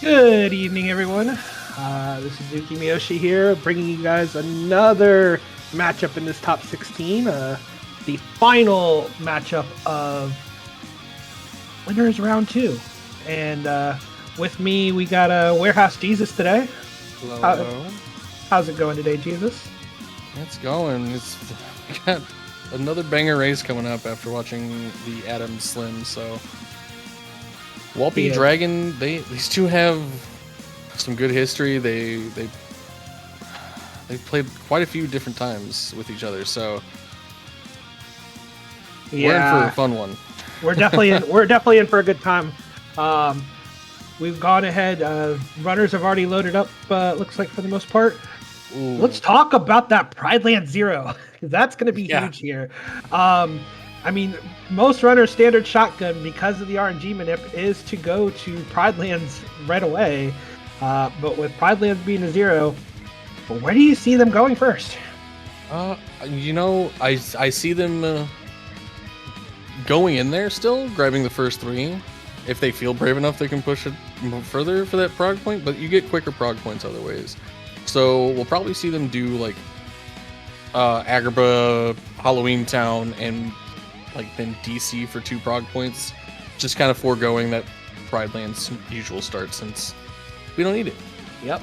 Good evening, everyone. This is Zuki Miyoshi here, bringing you guys another matchup in this top 16. The final matchup of winners round 2. And with me, we got Warehouse Jesus today. Hello. How's it going today, Jesus? It's going. We got another banger race coming up after watching the Adam Slim. So, Walpe Dragon, these two have some good history. They played quite a few different times with each other. So, we're in for a fun one. We're definitely in for a good time. We've gone ahead. Runners have already loaded up. Looks like for the most part. Ooh. Let's talk about that Pride Land 0. That's going to be huge here. I mean, most runners' standard shotgun, because of the RNG manip, is to go to Pride Lands right away. But with Pride Lands being a 0, where do you see them going first? I see them going in there still, grabbing the first 3. If they feel brave enough, they can push it further for that prog point, but you get quicker prog points other ways. So we'll probably see them do like Agrabah, Halloween Town, and like then DC for 2 prog points, just kind of foregoing that Pride Land's usual start since we don't need it. Yep.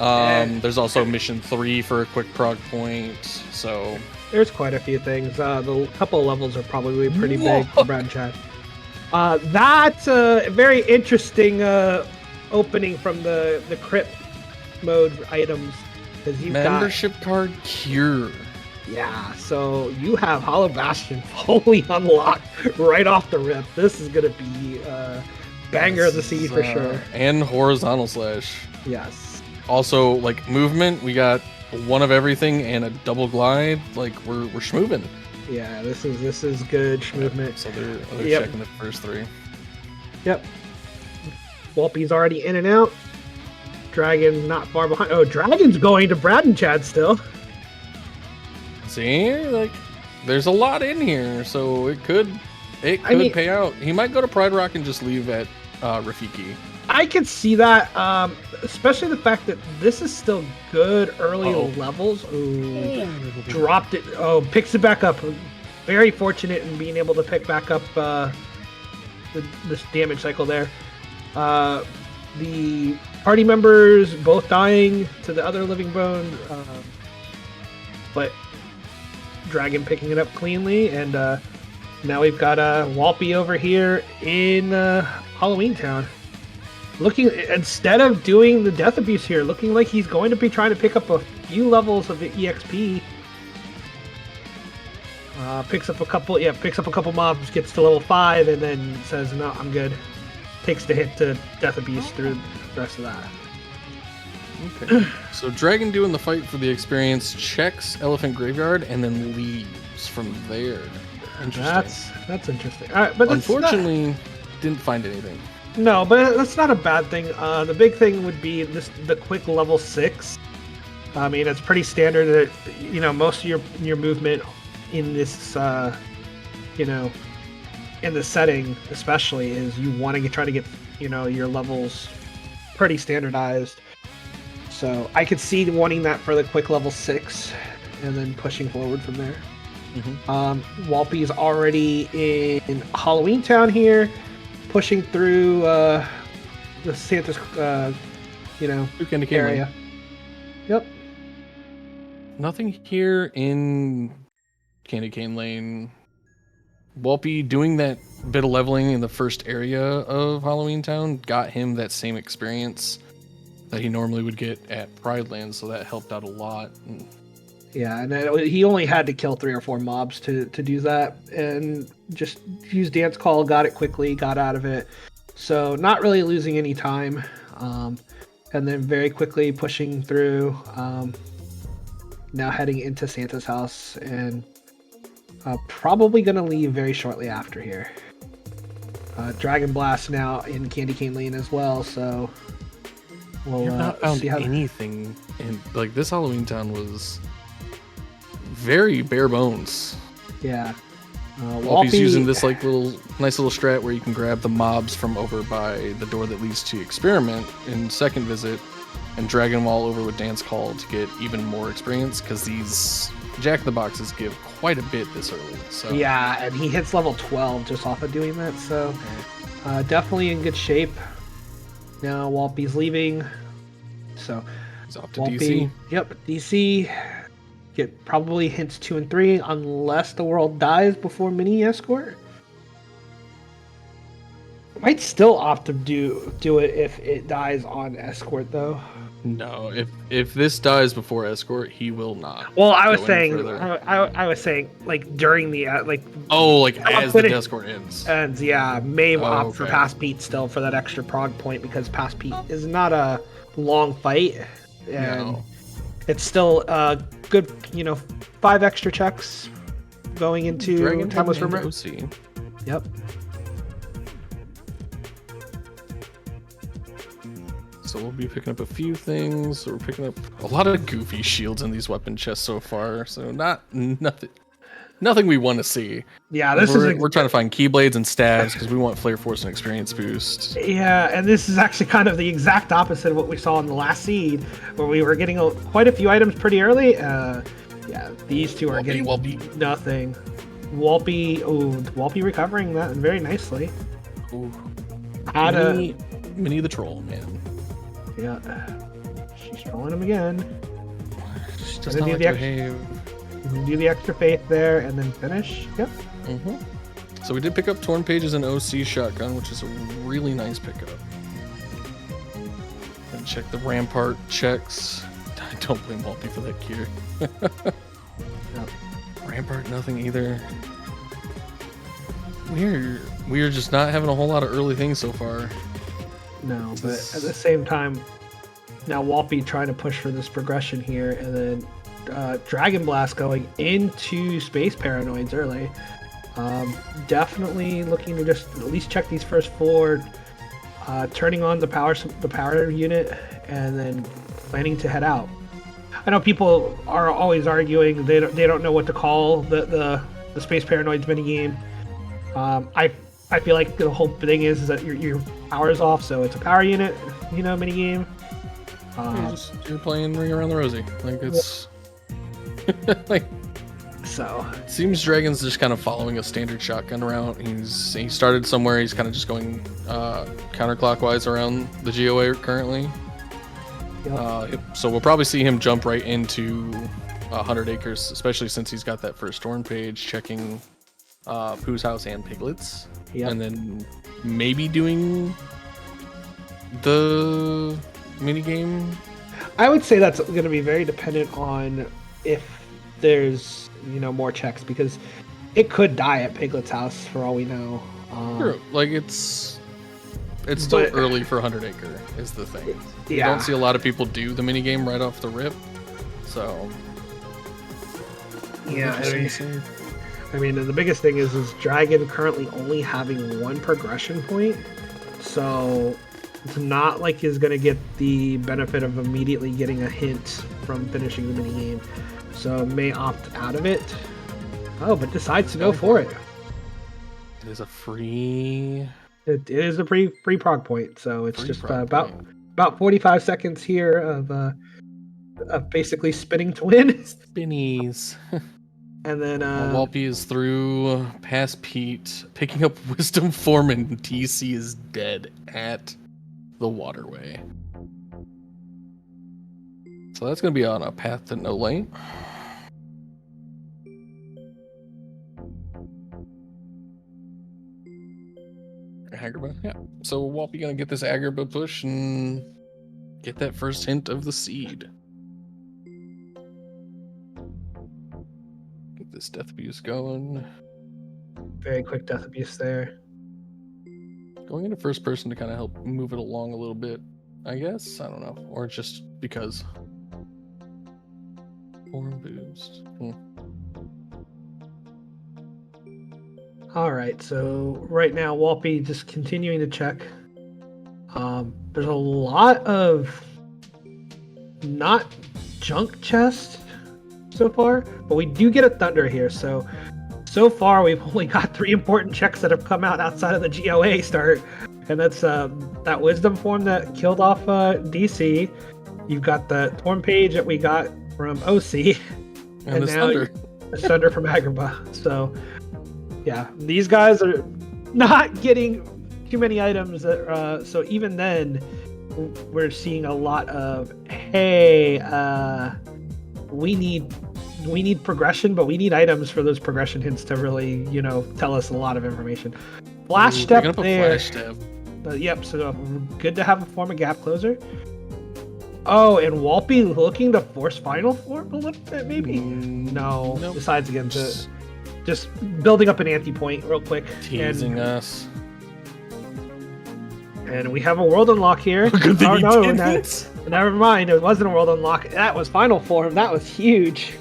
There's also Mission 3 for a quick prog point, so there's quite a few things. The couple of levels are probably pretty big for Brad and Chad. That's a very interesting opening from the crypt mode items. You've membership card cure. Yeah, so you have Hollow Bastion fully unlocked right off the rip. This is gonna be banger of the sea for sure. And horizontal slash. Yes. Also, like movement, we got one of everything and a double glide. Like we're schmoovin'. Yeah, this is good movement. So they're checking the first 3. Yep. Walpe's already in and out. Dragon not far behind. Oh, Dragon's going to Brad and Chad still. See, like there's a lot in here, so it could pay out. He might go to Pride Rock and just leave at Rafiki. I can see that, especially the fact that this is still good early levels. Ooh, dropped it. Oh, picks it back up. Very fortunate in being able to pick back up this damage cycle there. The party members both dying to the other living bone, but Dragon picking it up cleanly, and now we've got Walpe over here in Halloween Town. Looking, instead of doing the death abuse here, looking like he's going to be trying to pick up a few levels of the EXP. Picks up a couple mobs, gets to level 5, and then says, "No, I'm good." Takes the hit to death abuse through the rest of that. Okay. So Dragon doing the fight for the experience, checks Elephant Graveyard, and then leaves from there. Interesting. That's interesting. All right, but unfortunately, didn't find anything. No, but that's not a bad thing. The big thing would be the quick level 6. I mean, it's pretty standard that most of your movement in this in the setting especially is you want to try to get your levels pretty standardized. So I could see wanting that for the quick level 6 and then pushing forward from there. Walpe is already in Halloween Town here, pushing through the Santa's area. Yep. Nothing here in Candy Cane Lane. Walpe doing that bit of leveling in the first area of Halloween Town got him that same experience that he normally would get at Pride Land, so that helped out a lot. Yeah, and he only had to kill 3 or 4 mobs to do that, and just used Dance Call, got it quickly, got out of it. So not really losing any time, and then very quickly pushing through. Now heading into Santa's house, and probably going to leave very shortly after here. Dragon Blast now in Candy Cane Lane as well, so we'll not found anything. And like this Halloween Town was very bare bones. Yeah. Walpy's using this like nice little strat where you can grab the mobs from over by the door that leads to Experiment in second visit, and drag them all over with Dance Call to get even more experience, because these Jack in the Boxes give quite a bit this early. So yeah, and he hits level 12 just off of doing that, so definitely in good shape. Now Walpy's leaving, so he's off to DC. Yep, DC. Get probably hints 2 and 3 unless the world dies before mini escort. Might still opt to do it if it dies on escort though. No, if this dies before escort, he will not. Well, I was saying like during the like. Oh, like as the escort ends. And yeah, may opt for Pass Pete still for that extra prog point, because Pass Pete is not a long fight, and it's still good, 5 extra checks going into Timeless Rumor. OC. Yep. So we'll be picking up a few things. So we're picking up a lot of goofy shields in these weapon chests so far. So nothing we want to see. Yeah, we're trying to find keyblades and stabs because we want flare force and experience boost. Yeah, and this is actually kind of the exact opposite of what we saw in the last seed, where we were getting quite a few items pretty early. Yeah, these two are getting nothing. Walpy recovering that very nicely. Ooh. Minnie the troll, man. Yeah, she's trolling him again. She does not like to behave. Do the extra faith there and then finish. Yep. So we did pick up Torn Pages and OC Shotgun, which is a really nice pickup. And check the Rampart checks. I don't blame Walpy for that cure. Yep. Rampart, nothing either. We're just not having a whole lot of early things so far. No, but at the same time, now Walpy trying to push for this progression here, and then Dragon Blast going into Space Paranoids early. Definitely looking to just at least check these first 4, turning on the power unit, and then planning to head out. I know people are always arguing they don't know what to call the Space Paranoids minigame. I feel like the whole thing is that your power's off, so it's a power unit, minigame. You're playing Ring Around the Rosie. Like it's so. It seems Dragon's just kind of following a standard shotgun route. He started somewhere. He's kind of just going counterclockwise around the GOA currently. Yep. So we'll probably see him jump right into 100 Acres, especially since he's got that first Torn Page, checking Pooh's House and Piglets. Yep. And then maybe doing the minigame. I would say that's going to be very dependent on if there's more checks, because it could die at Piglet's house for all we know. True. Like it's still early for 100 Acre is the thing. Yeah. You don't see a lot of people do the minigame right off the rip. So yeah, I mean, the biggest thing is Dragon currently only having 1 progression point, so it's not like he's going to get the benefit of immediately getting a hint from finishing the minigame, so may opt out of it. Oh, but decides to go for it. It is a free... It is a free prog point, so it's just about 45 seconds here of basically spinning to win. Spinnies. And then Walpy is through past Pete, picking up Wisdom Form, and DC is dead at the waterway. So that's going to be on a path to no lane. Agrabah, yeah. So Walpy going to get this Agrabah push and get that first hint of the seed. Get this Death Abuse going. Very quick Death Abuse there. Going into first person to kind of help move it along a little bit, I guess. I don't know. Or just because. Form boost. Alright, so right now Walpy just continuing to check. There's a lot of not junk chests so far, but we do get a Thunder here, so so far we've only got 3 important checks that have come out outside of the GOA start, and that's that Wisdom form that killed off DC. You've got the Torn Page that we got from OC, And the now Thunder. the Thunder from Agrabah. So yeah, these guys are not getting too many items. So even then, we're seeing a lot of, hey, we need progression, but we need items for those progression hints to really, tell us a lot of information. Flash step there. Flash step. Yep, so good to have a form of gap closer. Oh, and Walpe looking to force final form a little bit, maybe? No, nope. Decides against it. Just building up an anti-point real quick. Teasing us. And we have a world unlock here. Good thing didn't. Never mind, it wasn't a world unlock. That was final form. That was huge.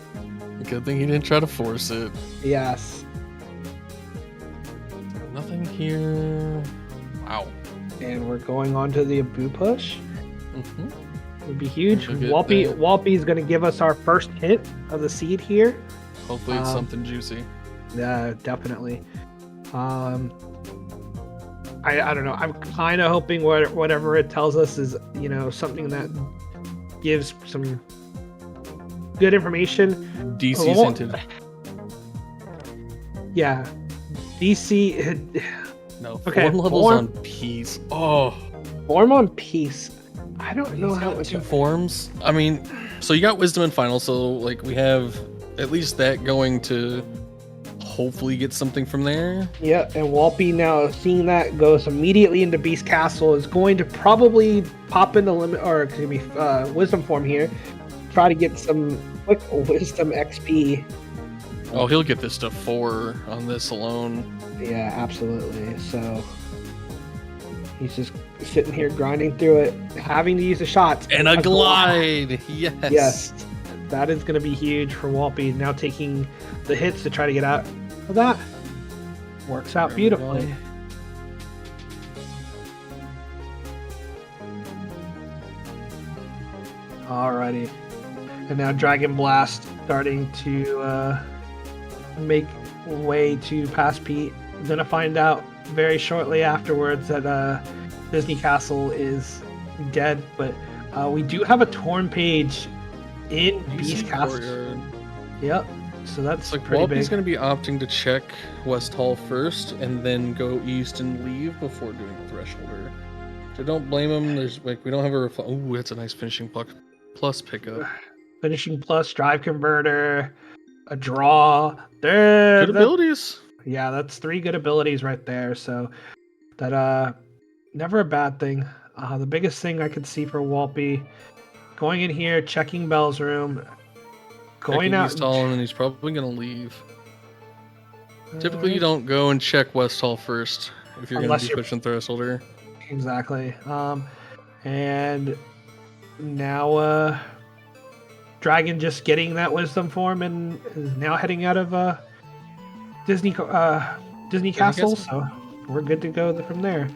Good thing he didn't try to force it. Yes. Nothing here. Wow. And we're going on to the Abu push. Mm-hmm. Would be huge. Walpe is going to give us our first hit of the seed here. Hopefully it's something juicy. Yeah, definitely. I don't know. I'm kind of hoping whatever it tells us is, something that gives some good information. DC's hinted. Yeah. DC. No, Okay, form levels on Peace. Oh. Form on Peace. I don't know how two forms. I mean, so you got Wisdom and Final, so like we have at least that going to hopefully get something from there. Yeah, and Walpe now seeing that goes immediately into Beast Castle, is going to probably pop into Wisdom form here, try to get some quick Wisdom XP. Oh, he'll get this to 4 on this alone. Yeah, absolutely. So he's just sitting here grinding through it, having to use the shots. And a glide! Yes! Yes. That is going to be huge for Walpe, now taking the hits to try to get out of that. Works out beautifully. Alrighty. And now Dragon Blast starting to make way to pass Pete. I'm going to find out very shortly afterwards that Disney Castle is dead, but we do have a Torn Page in Beast Castle. Courtyard. Yep. So that's like pretty big. Walpe's going to be opting to check West Hall first and then go east and leave before doing Thresholder. So don't blame him. There's we don't have a oh, that's a nice finishing plus pickup. Finishing plus, drive converter, a draw. Good abilities. Yeah, that's 3 good abilities right there. So that never a bad thing. The biggest thing I could see for Walpe, going in here, checking Bell's room, going out. East Hall, and then he's probably gonna leave. Typically, you don't go and check West Hall first if you're gonna be pushing Thresholder. Exactly. And now Dragon just getting that Wisdom form and is now heading out of Disney Castle, so we're good to go from there.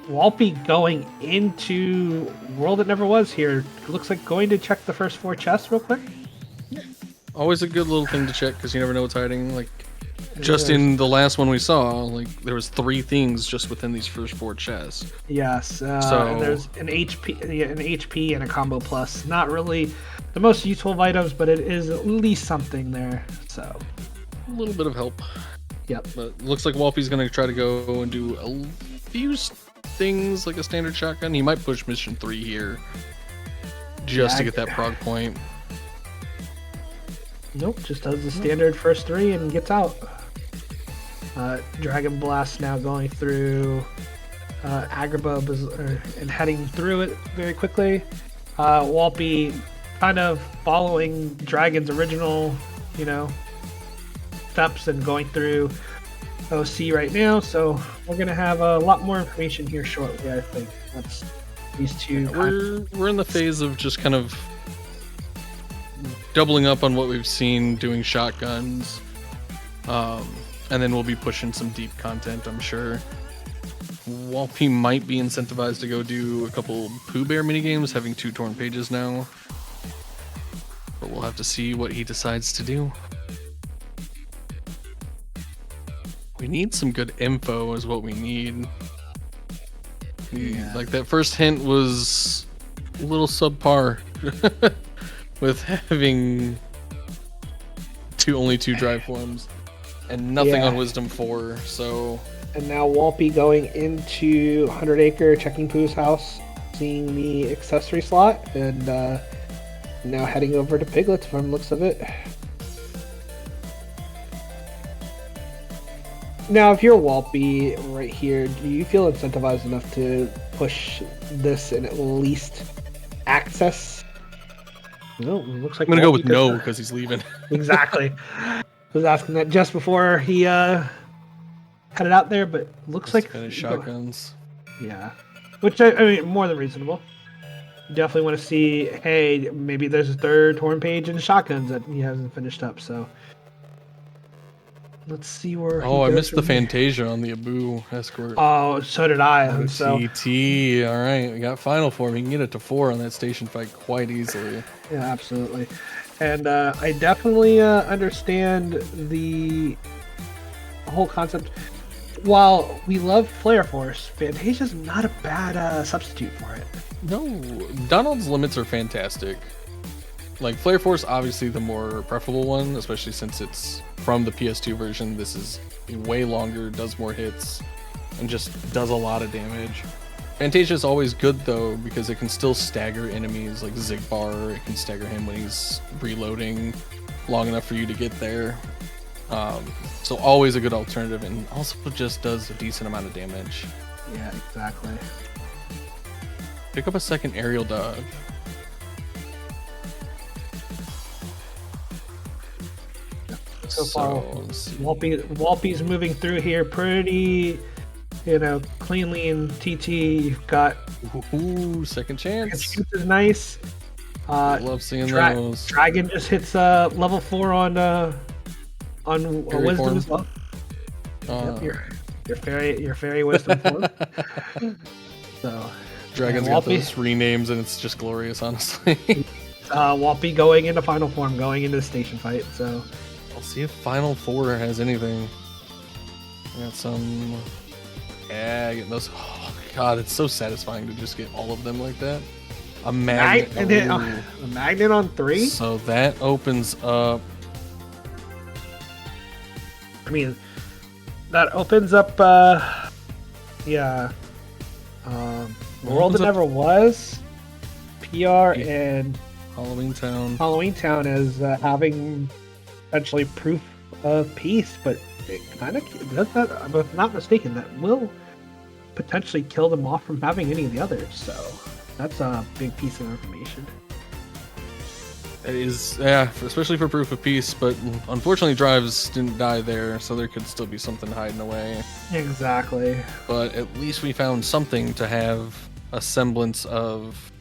Walpe going into World That Never Was here. Looks like going to check the first 4 chests real quick. Always a good little thing to check because you never know what's hiding. Like just in the last one we saw, like there was 3 things just within these first 4 chests. Yes. And there's an HP and a combo plus. Not really the most useful of items, but it is at least something there. So a little bit of help. Yep. But it looks like Walpe's going to try to go and do a few things like a standard shotgun. He might push mission 3 here just to get that prog point. Nope, just does the standard first 3 and gets out. Dragon Blast now going through Agrabah and heading through it very quickly. Walpe kind of following Dragon's original, steps and going through OC right now. So we're gonna have a lot more information here shortly. I think that's these two. We're in the phase of just kind of doubling up on what we've seen doing shotguns, and then we'll be pushing some deep content, I'm sure. Walpe might be incentivized to go do a couple Pooh Bear minigames, having 2 Torn Pages now, but we'll have to see what he decides to do. We need some good info is what we need. Yeah. Like that first hint was a little subpar with having only two drive forms and nothing on Wisdom 4, so... And now Walpy going into 100 Acre, checking Pooh's house, seeing the accessory slot, and now heading over to Piglets from the looks of it. Now, if you're Walpy right here, do you feel incentivized enough to push this and at least access? No, it looks like I'm gonna go with no because he's leaving. Exactly. I was asking that just before he headed out there, but looks like shotguns. Yeah, which I mean, more than reasonable. Definitely want to see. Hey, maybe there's a third horn page in shotguns that he hasn't finished up. So let's see where. Oh, I missed the Fantasia on the Abu escort. Oh, so did I. So TT. All right, we got final form. You can get it to 4 on that station fight quite easily. Yeah, absolutely. And I definitely understand the whole concept. While we love Flare Force, Fantasia's not a bad substitute for it. No, Donald's limits are fantastic. Like, Flare Force, obviously the more preferable one, especially since it's from the PS2 version. This is way longer, does more hits, and just does a lot of damage. Fantasia is always good, though, because it can still stagger enemies, like Zigbar. It can stagger him when he's reloading long enough for you to get there. So always a good alternative, and also just does a decent amount of damage. Yeah, exactly. Pick up a second aerial dodge. So far, Walpy's moving through here pretty, cleanly in TT. You've got second chance. Second chance is nice. Love seeing those. Dragon just hits level 4 on Wisdom form. as well. Yep, your fairy Wisdom form. So Dragon's got those renames, and it's just glorious, honestly. Walpy going into final form, going into the station fight. So I'll see if Final 4 has anything. Got some. Yeah, getting those. Oh god, it's so satisfying to just get all of them like that. A magnet. A magnet on 3. So that opens up. I mean, that opens up, World That Never Was, PR, and Halloween Town as having potentially proof of peace, but it kind of does that, if I'm not mistaken, that will potentially kill them off from having any of the others, so that's a big piece of information. It is, yeah, especially for proof of peace, but unfortunately drives didn't die there, so there could still be something hiding away. Exactly. But at least we found something to have a semblance of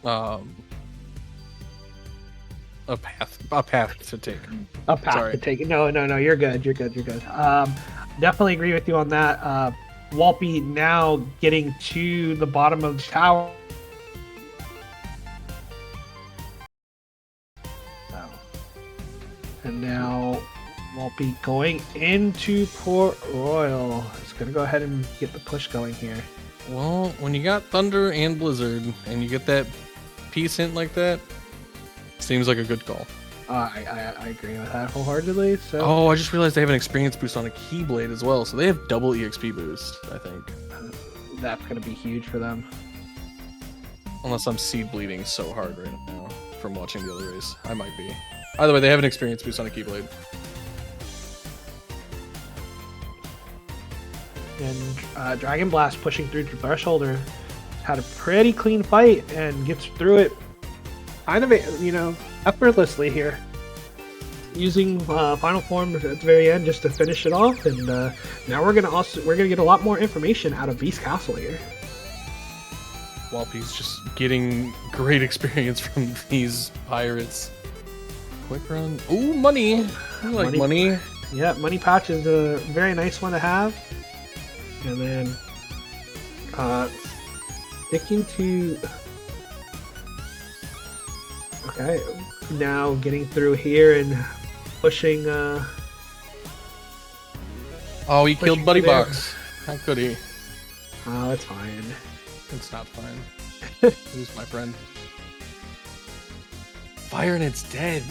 a path to take. A path to take. No, you're good. Definitely agree with you on that. Walpy now getting to the bottom of the tower. And now Walpy going into Port Royal. It's going to go ahead and get the push going here. Well, when you got Thunder and Blizzard and you get that peace hint like that, seems like a good call. I agree with that wholeheartedly. So. Oh, I just realized they have an experience boost on a Keyblade as well, so they have double EXP boost, I think. That's going to be huge for them. Unless I'm seed bleeding so hard right now from watching the other race. I might be. Either way, they have an experience boost on a Keyblade. And Dragonblast pushing through the threshold had a pretty clean fight and gets through it kind of, effortlessly here. Using final form at the very end just to finish it off, and now we're gonna get a lot more information out of Beast Castle here. Walpy's just getting great experience from these pirates. Quick run. Ooh, money! I like money. Yeah, money pouch is a very nice one to have. And then sticking to. Okay, now getting through here and pushing. Oh, he killed Buddy there. Box. How could he? Oh, it's fine. It's not fine. Who's my friend? Fire and it's dead.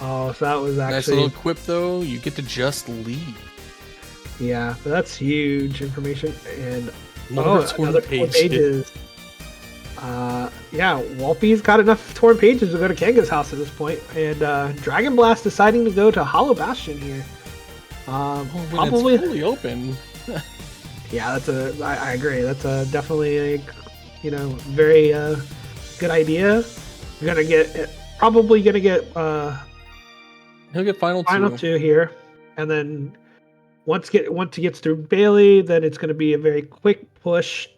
Oh, so that was actually Nice little quip though. You get to just leave. Yeah, but that's huge information. And More another torn pages. Yeah, Walpy's got enough torn pages to go to Kanga's house at this point, and Dragonblast deciding to go to Hollow Bastion here. Probably it's fully open. Yeah, I agree. That's definitely a very good idea. You're probably gonna get he'll get final two here, and then once he gets through Bailey, then it's going to be a very quick push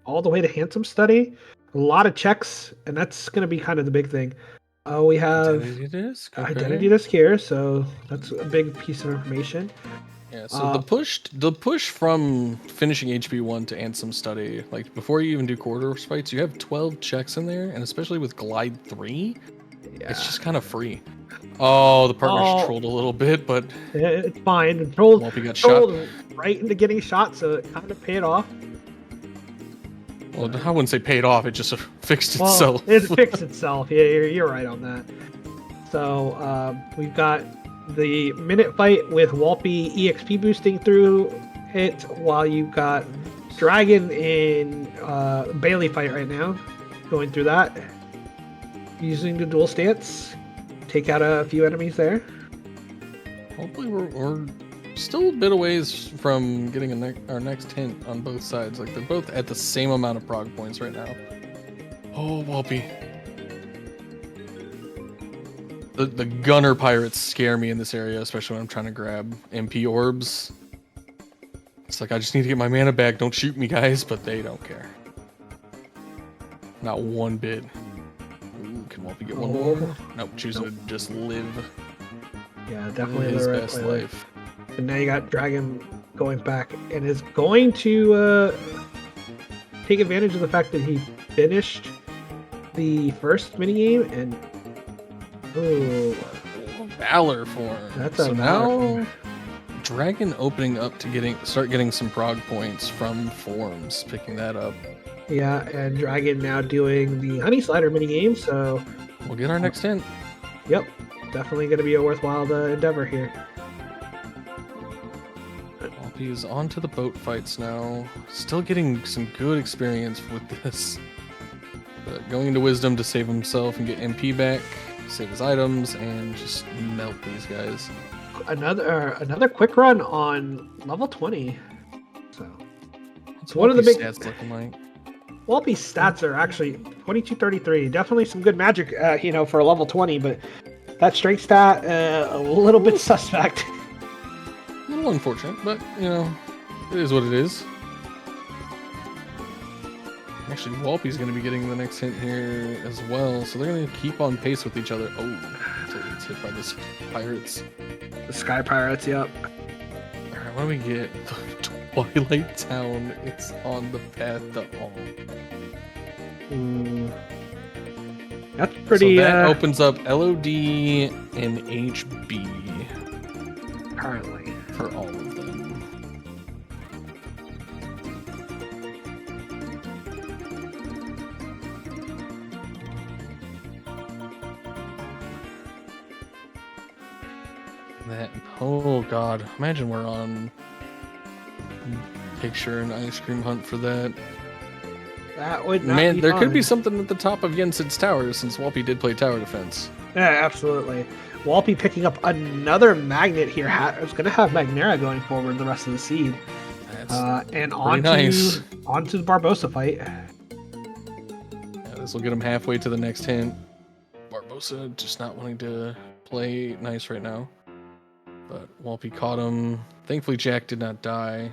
all the way to Handsome Study. A lot of checks, and that's going to be kind of the big thing. We have Identity Disc here, so that's a big piece of information. Yeah, so the push from finishing HP1 to Handsome Study, like before you even do corridor fights, you have 12 checks in there, and especially with Glide 3, it's just kind of free. Oh, the partner's trolled a little bit, but it's fine. Trolled got shot right into getting shot, so it kind of paid off. Well, I wouldn't say paid off. It just fixed itself. It fixed itself. Yeah, you're right on that. So we've got the minute fight with Walpy EXP boosting through it, while you've got Dragon in Bailey fight right now, going through that, using the dual stance. Take out a few enemies there. Hopefully we're still a bit a ways from getting our next hint on both sides. Like they're both at the same amount of prog points right now. Oh, Walpy. The gunner pirates scare me in this area, especially when I'm trying to grab MP orbs. It's like I just need to get my mana back. Don't shoot me, guys, but they don't care. Not one bit. Can Walpy get one more? Nope, choosing to just live. Yeah, definitely his the right best play. life. And now you got Dragon going back and is going to take advantage of the fact that he finished the first minigame and Valor form. That's so a now form. Dragon opening up to start getting some prog points from forms, picking that up. Yeah, and Dragon now doing the Honey Slider minigame, so we'll get our next hint. Yep, definitely going to be a worthwhile endeavor here. Walpy is on to the boat fights now. Still getting some good experience with this. But going into Wisdom to save himself and get MP back, save his items, and just melt these guys. Another quick run on level 20. So it's one of the big stats looking like. Walpy's stats are actually 2233. Definitely some good magic, for a level 20, but that strength stat, a little bit suspect. A little unfortunate, but, it is what it is. Actually, Walpy's going to be getting the next hint here as well, so they're going to keep on pace with each other. Oh, until it's hit by the pirates. The Sky Pirates, yep. Alright, what do we get? Twilight Town is on the path to all. That's pretty. So that opens up LOD and HB currently for all of them. Oh god, imagine we're on Picture and Ice Cream Hunt for that. That would not Man, be there fun. could be something at the top of Yensid's tower, since Walpy did play tower defense. Yeah, absolutely. Walpy picking up another magnet here. It's going to have Magnera going forward the rest of the seed. And onto the Barbosa fight. Yeah, this will get him halfway to the next hint. Barbosa just not wanting to play nice right now. But Walpy caught him. Thankfully, Jack did not die.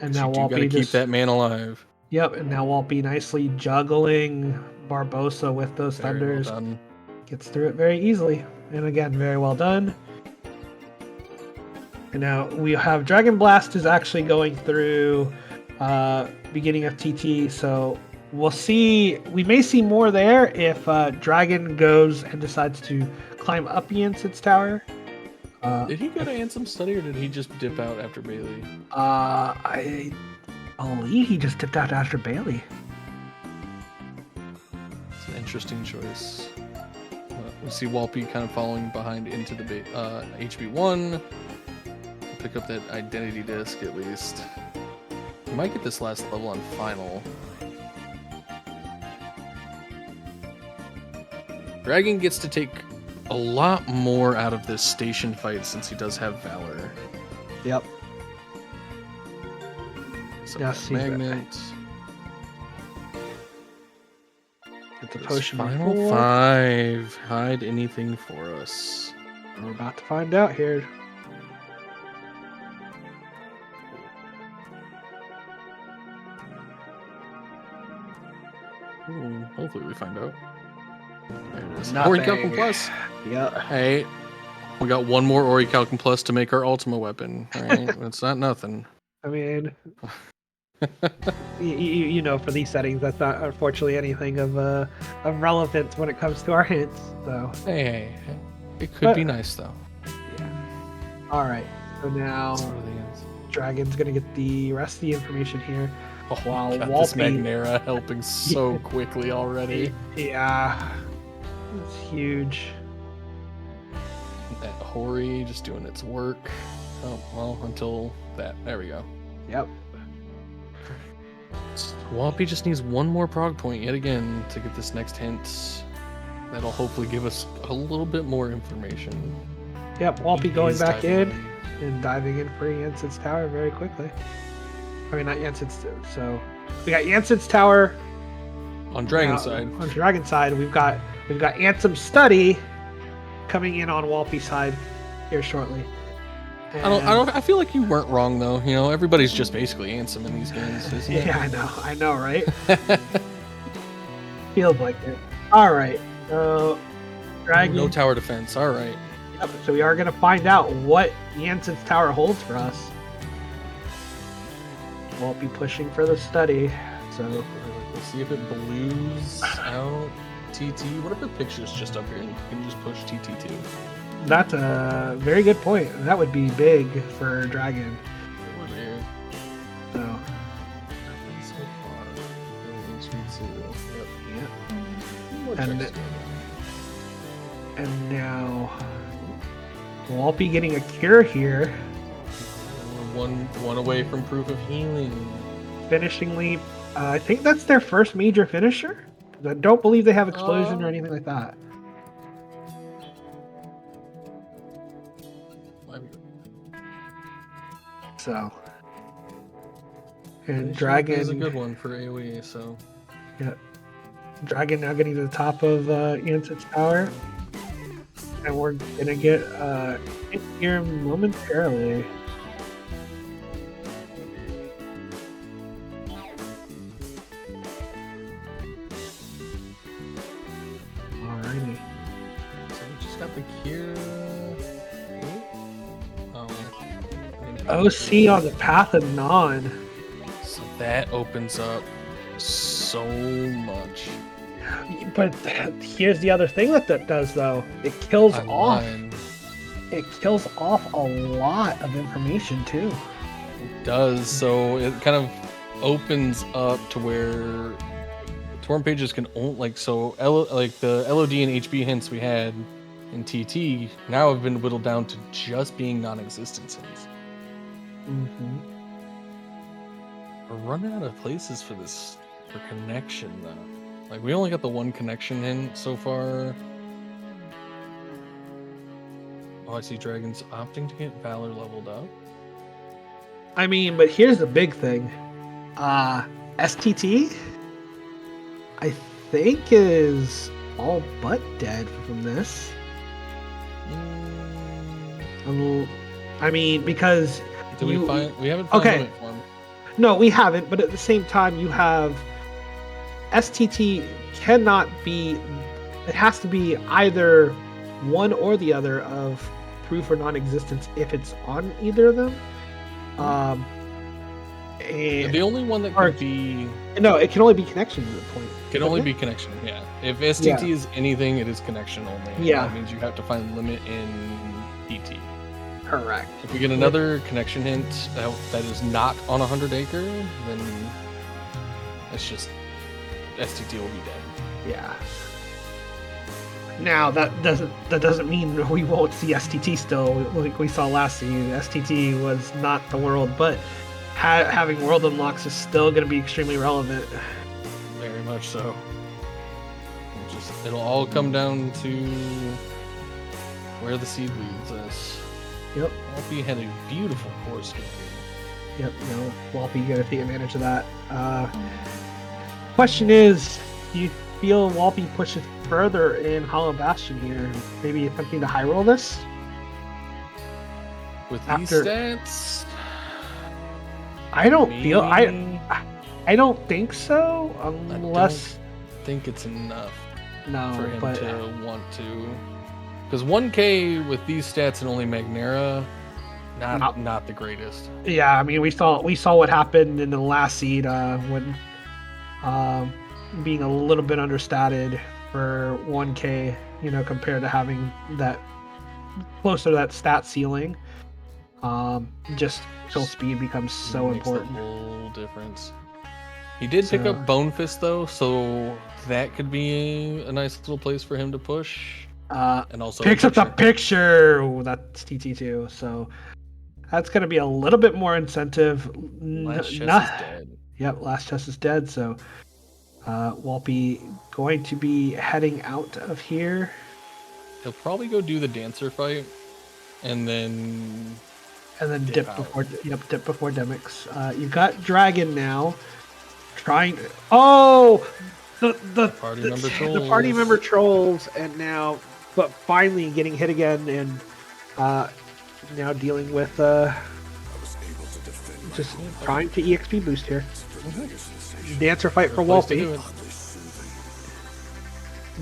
And now Walpy got to keep that man alive. Yep, and now Walpy nicely juggling Barbosa with those thunders. Well done. Gets through it very easily. And again, very well done. And now we have Dragonblast is actually going through beginning of TT, so we'll see. We may see more there if Dragon goes and decides to climb up Yensid's tower. Did he go to Ansem Study or did he just dip out after Bailey? I believe he just dipped out after Bailey. It's an interesting choice. We see Walpe kind of following behind into the HB1. Pick up that identity disc at least. We might get this last level on final. Dragon gets to take a lot more out of this station fight since he does have Valor. Yep. So Yes, magnet. Get the potion. Final 5. Hide anything for us. We're about to find out here. Ooh, hopefully we find out. There it is. Nothing. Orichalcum Plus. Yep. Hey, we got one more Orichalcum Plus to make our Ultima weapon. Right? It's not nothing. I mean, you know, for these settings, that's not unfortunately anything of relevance when it comes to our hints. So Hey, it could be nice though. Yeah. All right. So now Dragon's gonna get the rest of the information here. Oh, Wow, God, this Walpe- Magnera helping so quickly already. Yeah, it's huge. That Hori just doing its work. Oh, well, until that. There we go. Yep. Walpe just needs one more prog point yet again to get this next hint. That'll hopefully give us a little bit more information. Yep, Walpe going He's back diving in and diving in for Jensen's Tower very quickly. I mean, not Jensen's. So we got Jensen's Tower On Dragon now, side. On Dragon side, we've got Ansem Study coming in on Walpe's side here shortly. I feel like you weren't wrong though. You know, everybody's just basically Ansem in these games, isn't it? Yeah, I know, right? Feels like it. All right, so Dragon. No tower defense. All right. Yep, so we are going to find out what Jensen's Tower holds for us. Won't be pushing for the study, so Let's see if it blues out TT. What if the picture's just up here and you can just push TT2? that's a very good point. That would be big for Dragon. It would be. So, So far, HB2. Yep. And- and now Walpe getting a cure here. We're one away from proof of healing. Finishing leap. I think that's their first major finisher. I don't believe they have explosion or anything like that. So, and Dragon is a good one for AoE. So Dragon now getting to the top of Jensen's Tower, and we're gonna get hit here momentarily. Alrighty. So we just got the cure. OC on the path of non. So that opens up so much. But here's the other thing that does though. It kills off. Online. It kills off a lot of information too. It does. So it kind of opens up to where torn pages can only like the LOD and HB hints we had in TT now have been whittled down to just being non-existent hints. Mm-hmm. We're running out of places for this for connection though. Like we only got the one connection hint so far. Oh, I see Dragon's opting to get Valor leveled up. I mean, but here's the big thing. STT, I think, is all but dead from this. I mean, because we haven't found okay. limit form. No, we haven't. But at the same time, you have STT cannot be. It has to be either one or the other of proof or non-existence if it's on either of them. The only one that could be no, it can only be connection at the point. Can only be connection. Yeah. If STT is anything, it is connection only. Yeah. That means you have to find limit in PT. Correct. If we get another connection hint that is not on 100 acre, then it's just STT will be dead. Yeah. Now that doesn't mean we won't see STT still. Like we saw last season, STT was not the world, but having world unlocks is still going to be extremely relevant. Very much so. It'll all come down to where the seed leads us. Yep. Walpy had a beautiful course game. Yep. No, Walpy got to take advantage of that. Question is, do you feel Walpy pushes further in Hollow Bastion here? Maybe attempting to high roll this? With these stats? I don't feel... I don't think so, unless... I don't think it's enough for him to want to... Because 1K with these stats and only Magnera, not the greatest. Yeah, I mean, we saw what happened in the last seed when being a little bit understated for 1K, you know, compared to having that closer to that stat ceiling. Just kill speed becomes so important. Makes the whole difference. He did pick up Bone Fist though, so that could be a nice little place for him to push. And also picks up the picture. Ooh, that's TT2, so that's going to be a little bit more incentive. Last chest is dead. Yep, last chest is dead, so Walpy going to be heading out of here. He'll probably go do the dancer fight, and then dip before Demix. You've got Dragon now, trying. Oh, the party member trolls, and now, but finally getting hit again, and now dealing with just trying to EXP boost here. Dancer fight for Walpy.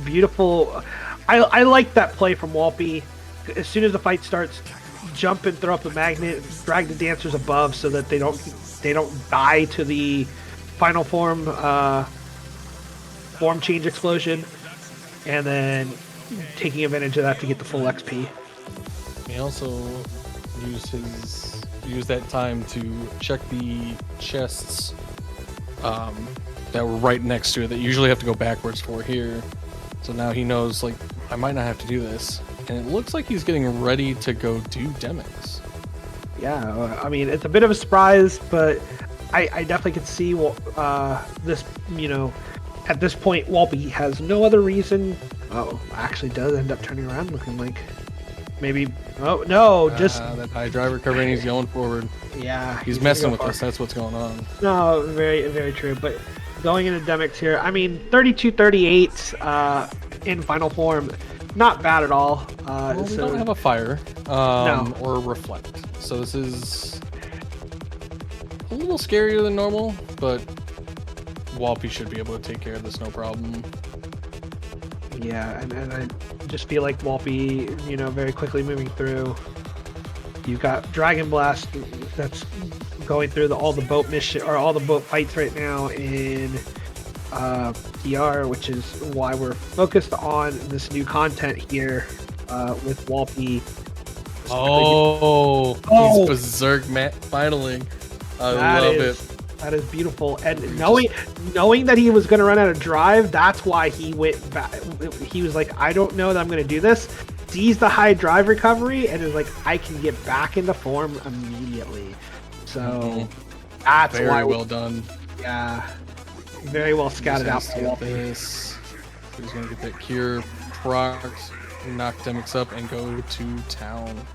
Beautiful. I like that play from Walpy. As soon as the fight starts, jump and throw up the magnet, drag the dancers above so that they don't die to the final form change explosion, and then taking advantage of that to get the full XP. He also used that time to check the chests that were right next to it that you usually have to go backwards for here. So now he knows, like, I might not have to do this. And it looks like he's getting ready to go do Demix. Yeah, I mean, it's a bit of a surprise, but I definitely could see this, you know, at this point, Walpy has no other reason. Oh, actually does end up turning around looking like maybe... Oh, no, just... that high driver cover and he's going forward. Yeah. He's messing with us, that's what's going on. No, very, very true. But going into Demix here, I mean, 32-38 in final form, not bad at all. Well, we don't have a fire no. or a reflect. So this is a little scarier than normal, but Walpy should be able to take care of this no problem. Yeah, and I just feel like Walpy, you know, very quickly moving through. You've got Dragon Blast that's going through all the boat mission or all the boat fights right now in PR, which is why we're focused on this new content here with Walpy. He's berserk fighting. I love it. That is beautiful, and knowing that he was going to run out of drive, that's why he went back. He was like, I don't know that I'm going to do this. Sees the high drive recovery and is like, I can get back into form immediately. So that's very well done. Yeah, very well scouted out. This. He's going to get that cure proc, knock Demix up, and go to town.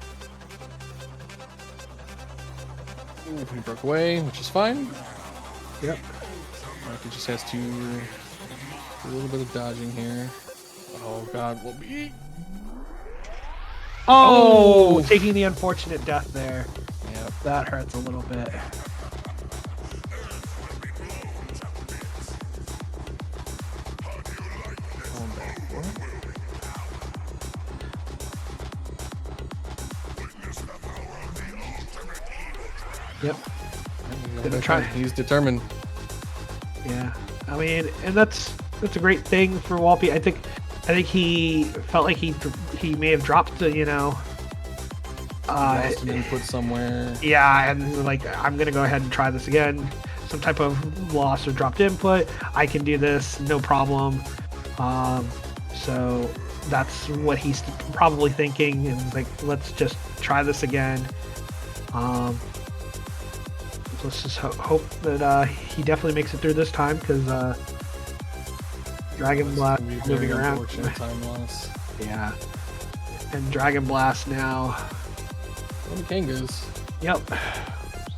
Ooh, he broke away, which is fine. Yep. He just has to do a little bit of dodging here. Oh god, what be? Oh, taking the unfortunate death there. Yep. That hurts a little bit. Going back for it. Yep. Gonna try. He's determined. Yeah, I mean, and that's a great thing for Walpy. I think he felt like he may have dropped the, you know, lost an input somewhere. Yeah, and like I'm gonna go ahead and try this again. Some type of lost or dropped input. I can do this, no problem. So that's what he's probably thinking, and like, let's just try this again. Let's just hope that he definitely makes it through this time, because Dragonblast moving around. Time loss. Yeah, and Dragonblast now. Well, the Kangas. Yep. So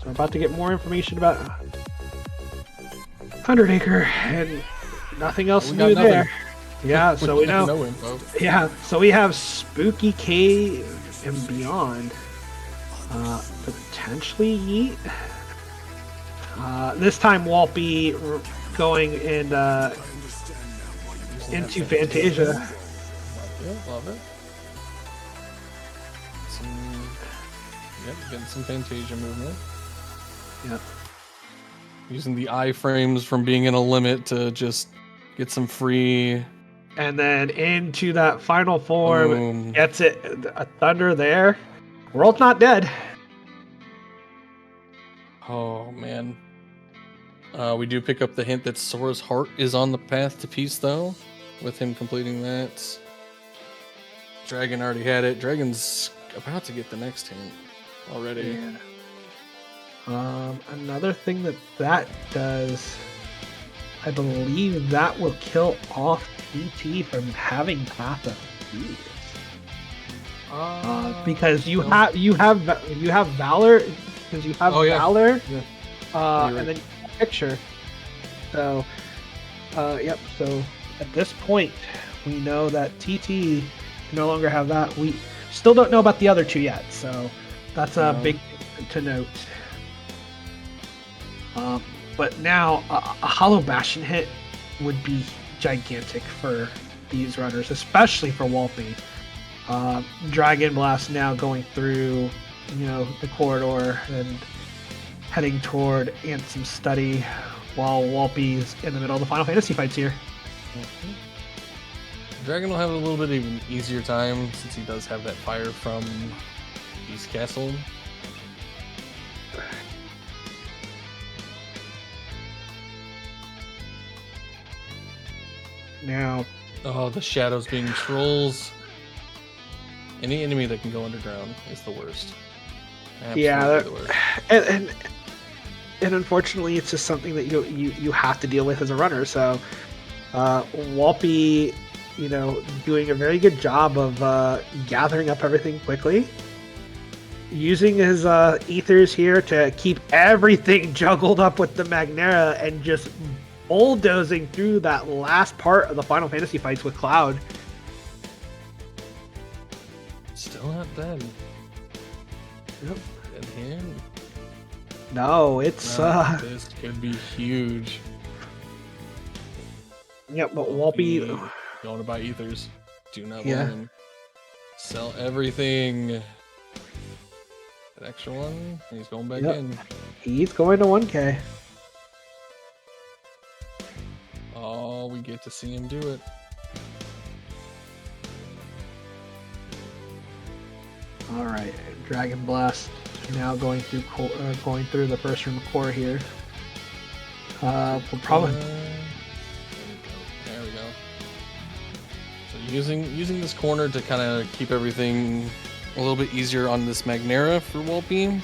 we're about to get more information about 100 Acre, and nothing else new there. Yeah, so we know. No info. Yeah, so we have Spooky Cave and Beyond. Potentially Yeet. This time Walpy going in into Fantasia. Love it. Getting some Fantasia movement. Yep. Using the iframes from being in a limit to just get some free. And then into that final form, Boom. gets it. A Thunder there. World's not dead. Oh, man. We do pick up the hint that Sora's heart is on the path to peace, though, with him completing that. Dragon already had it. Dragon's about to get the next hint already. Yeah. Another thing that does, I believe that will kill off TT from having path of peace. Because you have Valor, because you have Valor, right. and then picture. So, yep. So at this point, we know that TT no longer have that. We still don't know about the other two yet, so that's a big thing to note. But now a Hollow Bastion hit would be gigantic for these runners, especially for Walpy. Dragonblast now going through, the corridor and heading toward Ansem Study, while Walpy's in the middle of the Final Fantasy fights here. Mm-hmm. Dragon will have a little bit of an easier time since he does have that fire from East Castle. Now, the shadows being trolls. Any enemy that can go underground is the worst. Absolutely the worst. And unfortunately, it's just something that you have to deal with as a runner. So, Walpy, doing a very good job of gathering up everything quickly, using his ethers here to keep everything juggled up with the Magnera, and just bulldozing through that last part of the Final Fantasy fights with Cloud. Still not dead. Yep. Dead hand. No, it's this could be huge. Yep, but Walpy going to buy ethers. Do not let him sell everything. An extra one. He's going back in. He's going to 1K. Oh, we get to see him do it. All right, Dragonblast now going through the first room core here. We'll probably. There we go. So using this corner to kind of keep everything a little bit easier on this Magnera for Walpy,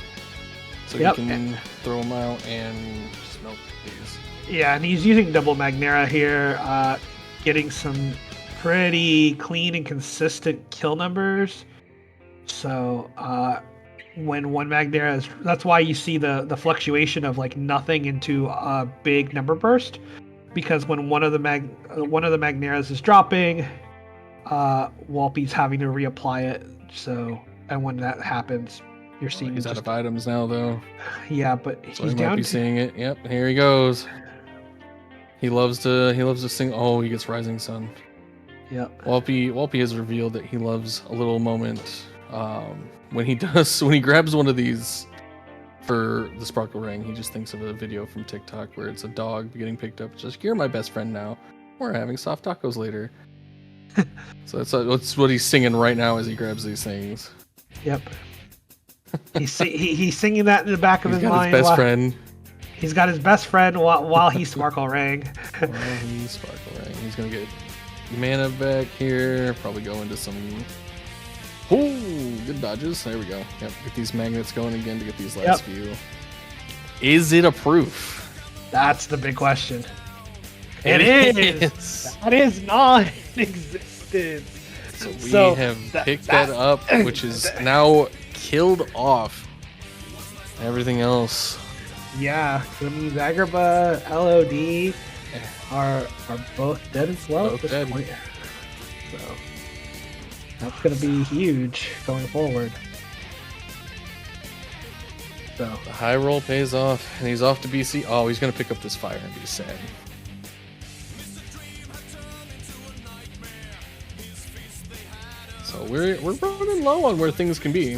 so you can throw them out and smoke these. Yeah, and he's using double Magnera here, getting some pretty clean and consistent kill numbers. So when one Magnera is, that's why you see the fluctuation of like nothing into a big number burst, because when one of the Magneras is dropping, Walpy's having to reapply it. So, and when that happens, you're seeing he's out of items now, though. Yeah, but so he's he down. Might be seeing it. Yep, here he goes. He loves to sing. Oh, he gets Rising Sun. Yep. Walpy has revealed that he loves a little moment when he grabs one of these for the Sparkle Ring. He just thinks of a video from TikTok where it's a dog getting picked up. Just, you're my best friend now. We're having soft tacos later. So that's what he's singing right now as he grabs these things. Yep. He's singing that in the back of his mind. His best friend. He's got his best friend while he's Sparkle Rang. He's gonna get mana back here. Probably go into some. Ooh, good dodges. There we go. Yep, get these magnets going again to get these last few. Is it a proof? That's the big question. It is. That is non-existent. So we have picked that up, which is now killed off everything else. Yeah, so that means Agrabah, LOD are both dead as well at this point. So that's going to be huge going forward. So the high roll pays off, and he's off to BC. Oh, he's going to pick up this fire and be sad. So we're running low on where things can be.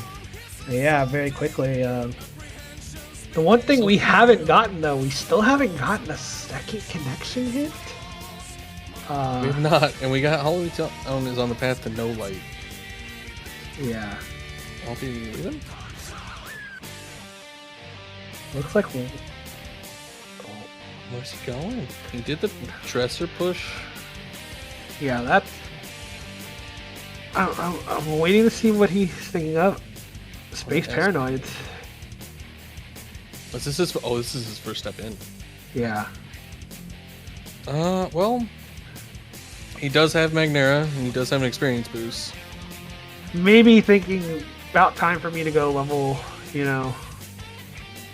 Yeah, very quickly. The one thing we haven't gotten, though, we still haven't gotten a second connection hit. We have not, and we got Halloween Town is on the path to no light. Yeah. I'll be leaving. Looks like where's he going? He did the dresser push. Yeah, that's. I'm waiting to see what he's thinking of. Space Paranoids. This is his first step in. Yeah. Well, he does have Magnera, and he does have an experience boost. Maybe thinking about time for me to go level, you know.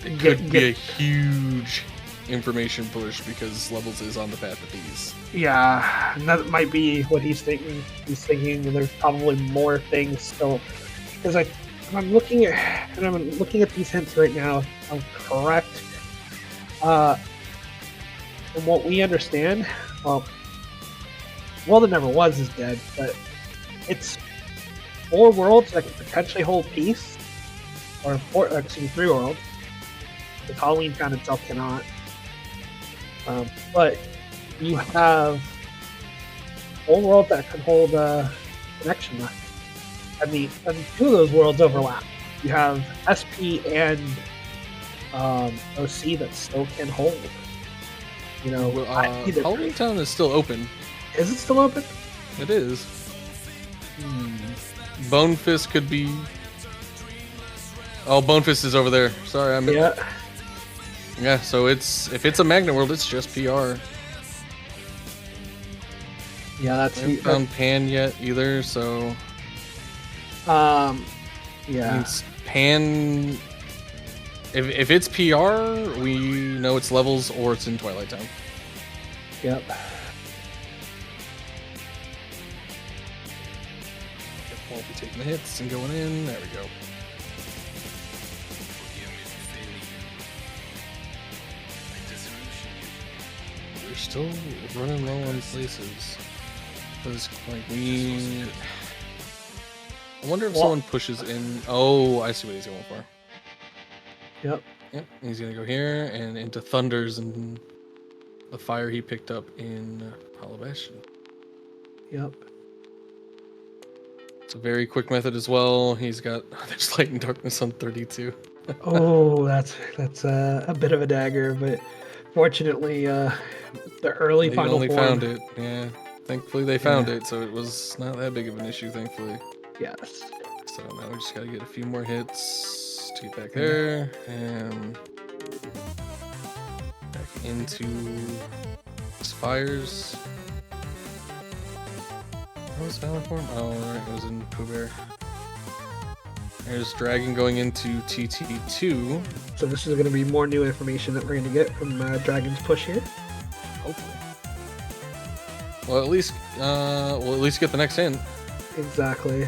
It could be a huge information push because levels is on the path of these. Yeah, and that might be what he's thinking. He's thinking there's probably more things still. Because I'm looking at these hints right now. If I'm correct. From what we understand, well, that never was is dead, but it's 4 worlds that can potentially hold peace, or 3 worlds. The Halloween Town itself cannot. But you have 4 worlds that can hold connection left. I mean, 2 of those worlds overlap. You have SP and OC that still can hold. You know, Halloween Town is still open. Is it still open? It is. Bone Fist could be. Oh, Bone Fist is over there. Sorry, Yeah, so if it's a Magnet World, it's just PR. Yeah, that's. I haven't found Pan yet either, so. Yeah. It's Pan. If it's PR, we know it's levels or it's in Twilight Town. Yep. We'll be taking the hits and going in. There we go. We're still running low on places. Because, like, I wonder if someone pushes in. Oh, I see what he's going for. Yep. Yep. He's gonna go here and into Thunders and the fire he picked up in WallpeSH. Yep. It's a very quick method as well. He's got there's Light and Darkness on 32. Oh, that's a bit of a dagger, but fortunately, the early they final only form. found it. Yeah. Thankfully they found it, so it was not that big of an issue. Thankfully. Yes. So now we just gotta get a few more hits to get back there and back into his fires. What was Valor Form? Oh, right, it was in Pooh Bear. There's Dragon going into TT2. So this is going to be more new information that we're going to get from Dragon's push here. Hopefully. Well, at least get the next hint. Exactly.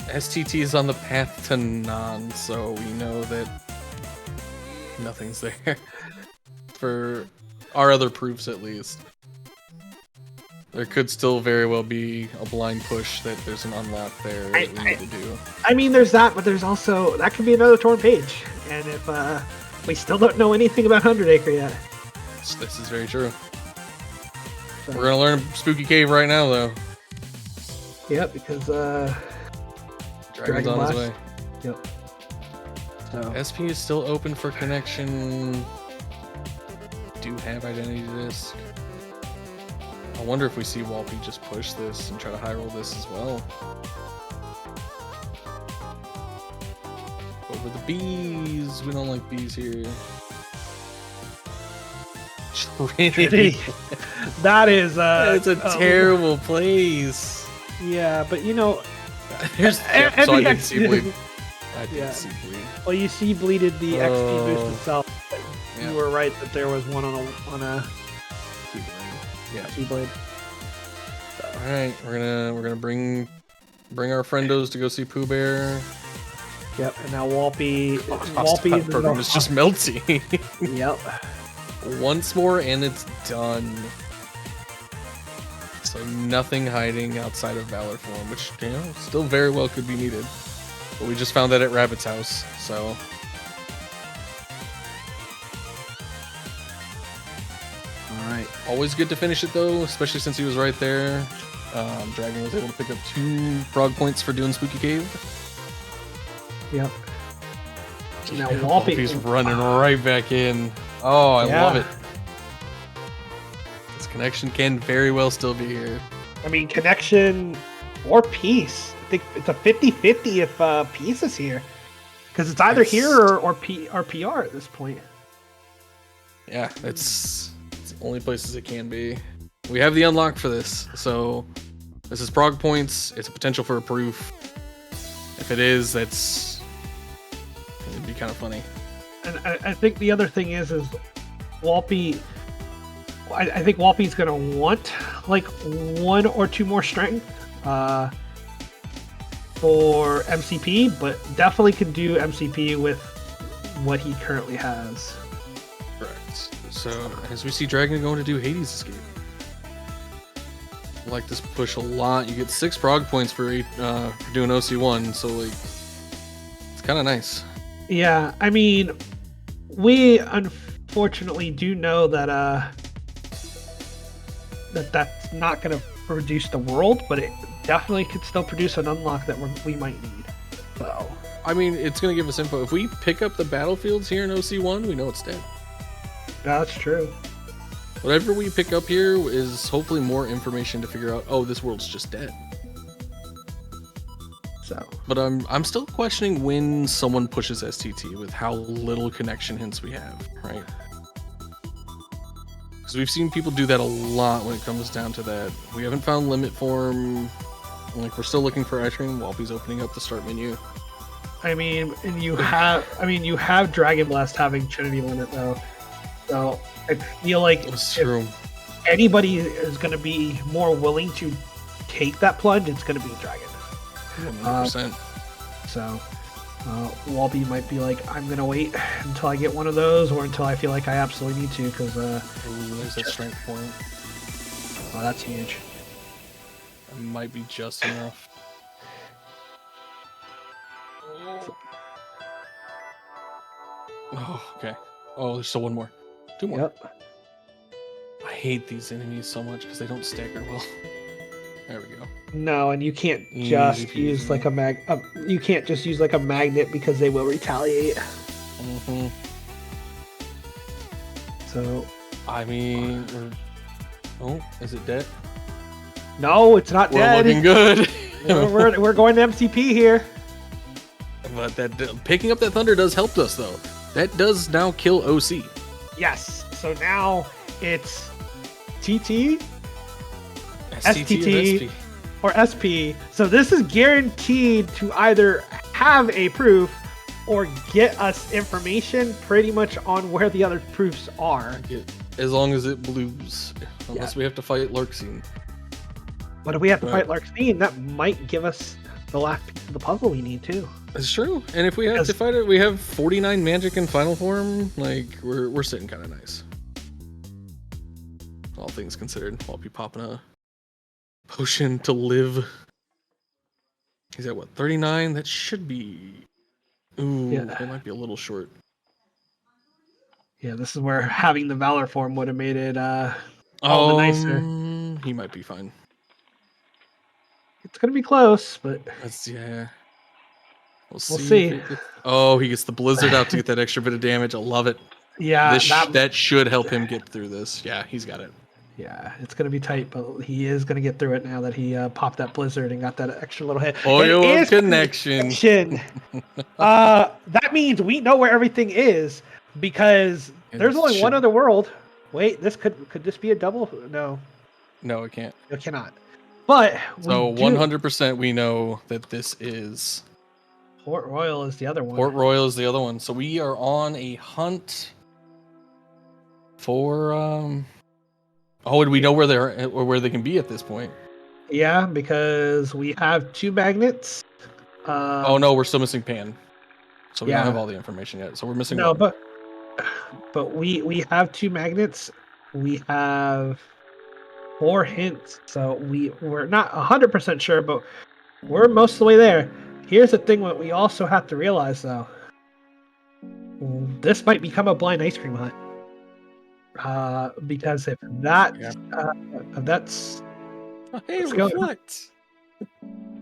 STT is on the path to non, so we know that nothing's there. For our other proofs, at least. There could still very well be a blind push that there's an unlock there that we need to do. I mean, there's that, but there's also... That could be another torn page. And if we still don't know anything about 100 Acre yet. This is very true. So. We're going to learn Spooky Cave right now, though. Yep, because... Dragon's on his way. Yep. So SP is still open for connection. Do have identity disc. I wonder if we see Wallpe just push this and try to high roll this as well. Over the bees. We don't like bees here. Trinity. that is it's a terrible place. Yeah, but you know, there's so I didn't see bleed. I did Yeah. see bleed. Well, you see, bleeded the XP boost itself. Yeah. You were right that there was one on a Yeah. Keyblade. So. All right, we're gonna bring our friendos to go see Pooh Bear. Yep, and now Wallpe program is just melting. Yep. Once more and it's done. So nothing hiding outside of Valor form, which still very well could be needed. But we just found that at Rabbit's house, so. Alright. Always good to finish it though, especially since he was right there. Dragon was able to pick up 2 frog points for doing Spooky Cave. Yep. Now Wallpe's running right back in. Oh, I love it. This connection can very well still be here. I mean, connection or peace. I think it's a 50-50 if peace is here. Because it's either here or PR at this point. Yeah, it's the only places it can be. We have the unlock for this, so this is prog points. It's a potential for a proof. If it is, it'd be kind of funny. And I think the other thing is Wallpe. I think Wallpe's gonna want like 1 or 2 more strength for MCP, but definitely could do MCP with what he currently has. Correct. So as we see Dragon going to do Hades Escape. I like this push a lot. You get 6 prog points for doing OC1, so like it's kind of nice. Yeah, I mean, we unfortunately do know that that's not going to produce the world, but it definitely could still produce an unlock that we might need. So, I mean, it's going to give us info. If we pick up the battlefields here in OC1, we know it's dead. That's true. Whatever we pick up here is hopefully more information to figure out, oh, this world's just dead. So, but I'm still questioning when someone pushes STT with how little connection hints we have, right? Because we've seen people do that a lot when it comes down to that. We haven't found limit form. Like, we're still looking for ice cream. Wallpe's opening up the start menu. I mean, and you have Dragonblast having Trinity limit though. So I feel like if anybody is going to be more willing to take that plunge, it's going to be Dragon. 100%. So Wallpe might be like, I'm going to wait until I get one of those, or until I feel like I absolutely need to, because there's that strength point. Oh, that's huge. That might be just enough. Oh, okay. Oh, there's still one more. 2 more. Yep. I hate these enemies so much because they don't stagger well. There we go. No, and you can't just use like a you can't just use like a magnet because they will retaliate. Mm-hmm. So, I mean, oh, is it dead? No, it's not dead. We're looking good. we're going to MCP here. But picking up that thunder does help us though. That does now kill OC. Yes. So now it's TT, STT, or SP. So this is guaranteed to either have a proof or get us information pretty much on where the other proofs are. As long as it blues. Unless we have to fight Larkscene. But if we have to fight Larkscene, that might give us the last piece of the puzzle we need too. It's true. And if we have to fight it, we have 49 magic in final form. Like, we're sitting kind of nice. All things considered, I'll be popping a potion to live. He's at what, 39? That should be... Ooh, it might be a little short. Yeah, this is where having the Valor form would have made it all the nicer. He might be fine. It's going to be close, but... Yeah. We'll see. If it gets... Oh, he gets the blizzard out to get that extra bit of damage. I love it. Yeah, that should help him get through this. Yeah, he's got it. Yeah, it's gonna be tight, but he is gonna get through it now that he popped that blizzard and got that extra little hit. Oil connection. That means we know where everything is because there's only one other world. Wait, could this be a double? No, it can't. It cannot. But so 100% we know that this is Port Royal is the other one. Port Royal is the other one. So we are on a hunt for Oh, and we know where they're or where they can be at this point. Yeah, because we have 2 magnets. Oh no, we're still missing Pan. So we don't have all the information yet. So we're missing one. But we have 2 magnets. We have 4 hints. So we're not 100% sure, but we're most of the way there. Here's the thing what we also have to realize though. This might become a blind ice cream hunt. Because if that's hey, reflect.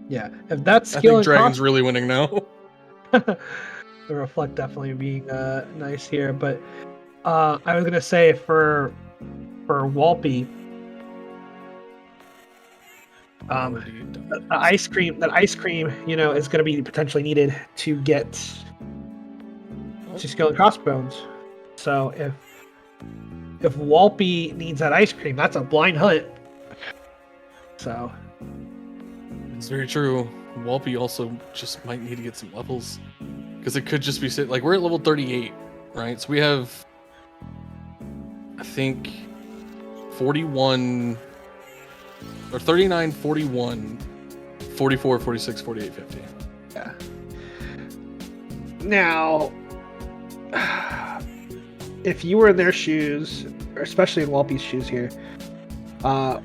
Yeah, if that's I think Dragon's really winning now. The reflect definitely being nice here, but I was gonna say for Walpe, that ice cream, is gonna be potentially needed to get to Skull and Crossbones. So if Walpe needs that ice cream, that's a blind hunt. So it's very true. Walpe also just might need to get some levels because it could just be like we're at level 38, right? So we have, I think, 41 or 39, 41, 44, 46, 48, 50. Yeah. Now, if you were in their shoes, or especially in Walpe's shoes here,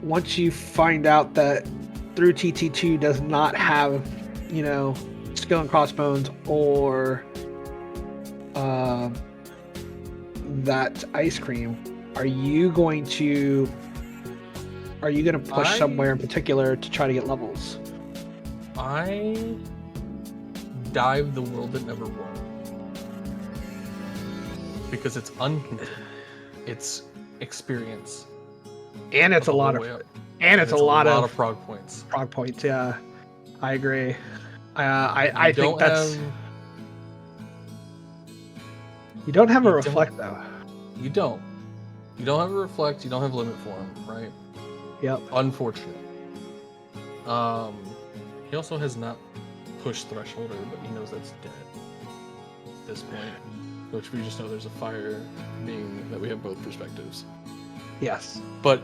once you find out that through TT2 does not have, Skull and Crossbones or that ice cream, are you going to push somewhere in particular to try to get levels? I dive the world that never won. Because it's uncontained. It's experience. And it's a lot of prog points. Prog points, yeah. I agree. I think that's... You don't have a reflect, though. You don't. You don't have a reflect, you don't have limit form, right? Yep. Unfortunate. He also has not pushed Thresholder, but he knows that's dead at this point. Which we just know there's a fire being that we have both perspectives. Yes. But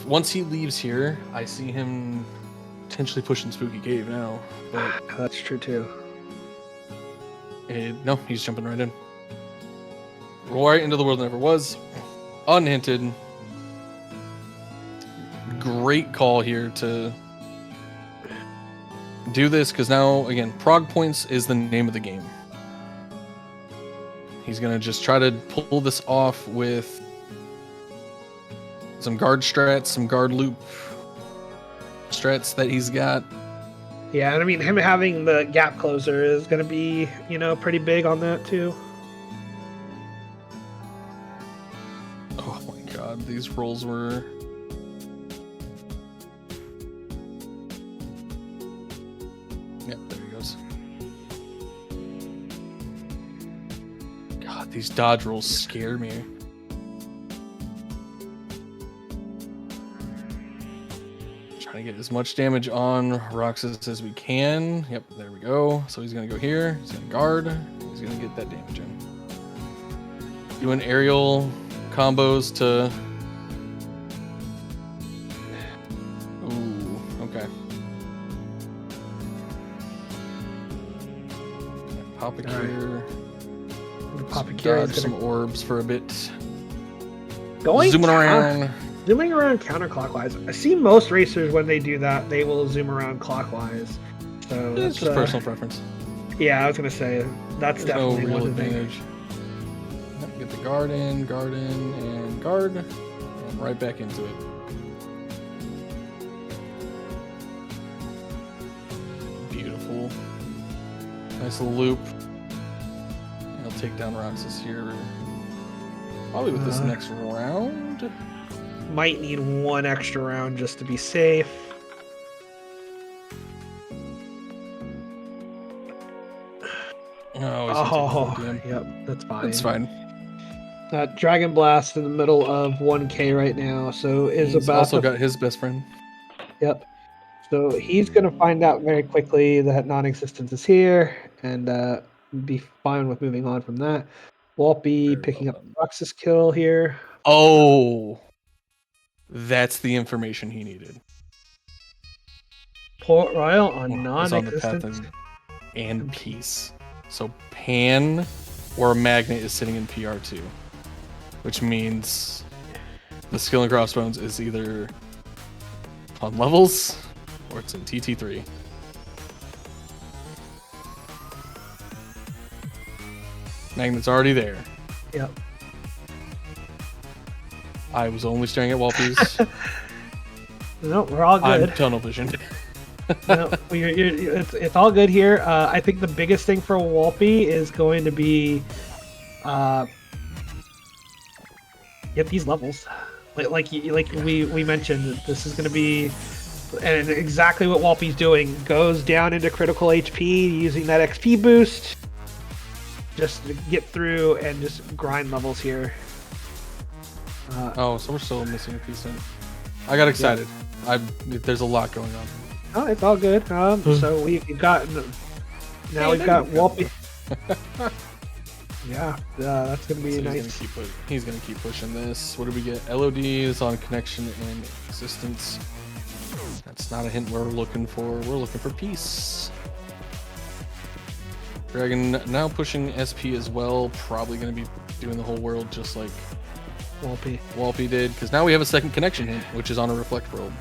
once he leaves here, I see him potentially pushing Spooky Cave now. But that's true too. No, he's jumping right in. Right into the world that never was. Unhinted. Great call here to do this, because now, again, prog points is the name of the game. He's going to just try to pull this off with some guard strats, some guard loop strats that he's got. Yeah, and I mean, him having the gap closer is going to be, pretty big on that too. Oh my god, these rolls were... Yep, there he goes. God, these dodge rolls scare me. Trying to get as much damage on Roxas as we can. Yep, there we go. So he's going to go here. He's going to guard. He's going to get that damage in. Doing aerial combos to... Ooh, okay. Pop a cure. Pop a cure. Dodge some orbs for a bit. Zooming around counterclockwise. I see most racers when they do that, they will zoom around clockwise. So it's just personal preference. Yeah, I was gonna say that's definitely no real one advantage. Get the guard in, and guard, and right back into it. Beautiful. Nice little loop. I'll take down Roxas here. Probably with this next round. Might need one extra round just to be safe. Oh, yep, that's fine. That's fine. Dragon Blast in the middle of 1K right now, so He's also got his best friend. Yep. So he's going to find out very quickly that non-existence is here and be fine with moving on from that. Walpe picking up Roxas kill here. Oh, that's the information he needed. Port Royal on Is non-existence. on the path and peace. So Pan or Magnet is sitting in PR2, which means the skill in Crossbones is either on levels or it's in TT3. Magnet's already there. Yep. I was only staring at Walpe's. No, we're all good. I'm tunnel vision. No, it's all good here. I think the biggest thing for Walpe is going to be get these levels. Like we mentioned, this is going to be and exactly what Walpe's doing. Goes down into critical HP using that XP boost just to get through and just grind levels here. So we're still missing a piece in. I got excited. Yeah. There's a lot going on. Oh, it's all good. So we've got Walpe. Yeah, that's gonna be nice. He's gonna keep pushing this. What do we get? LOD is on connection and existence. That's not a hint we're looking for. We're looking for peace. Dragon now pushing SP as well. Probably gonna be doing the whole world just like Walpe did, because now we have a second connection hint, which is on a reflect probe.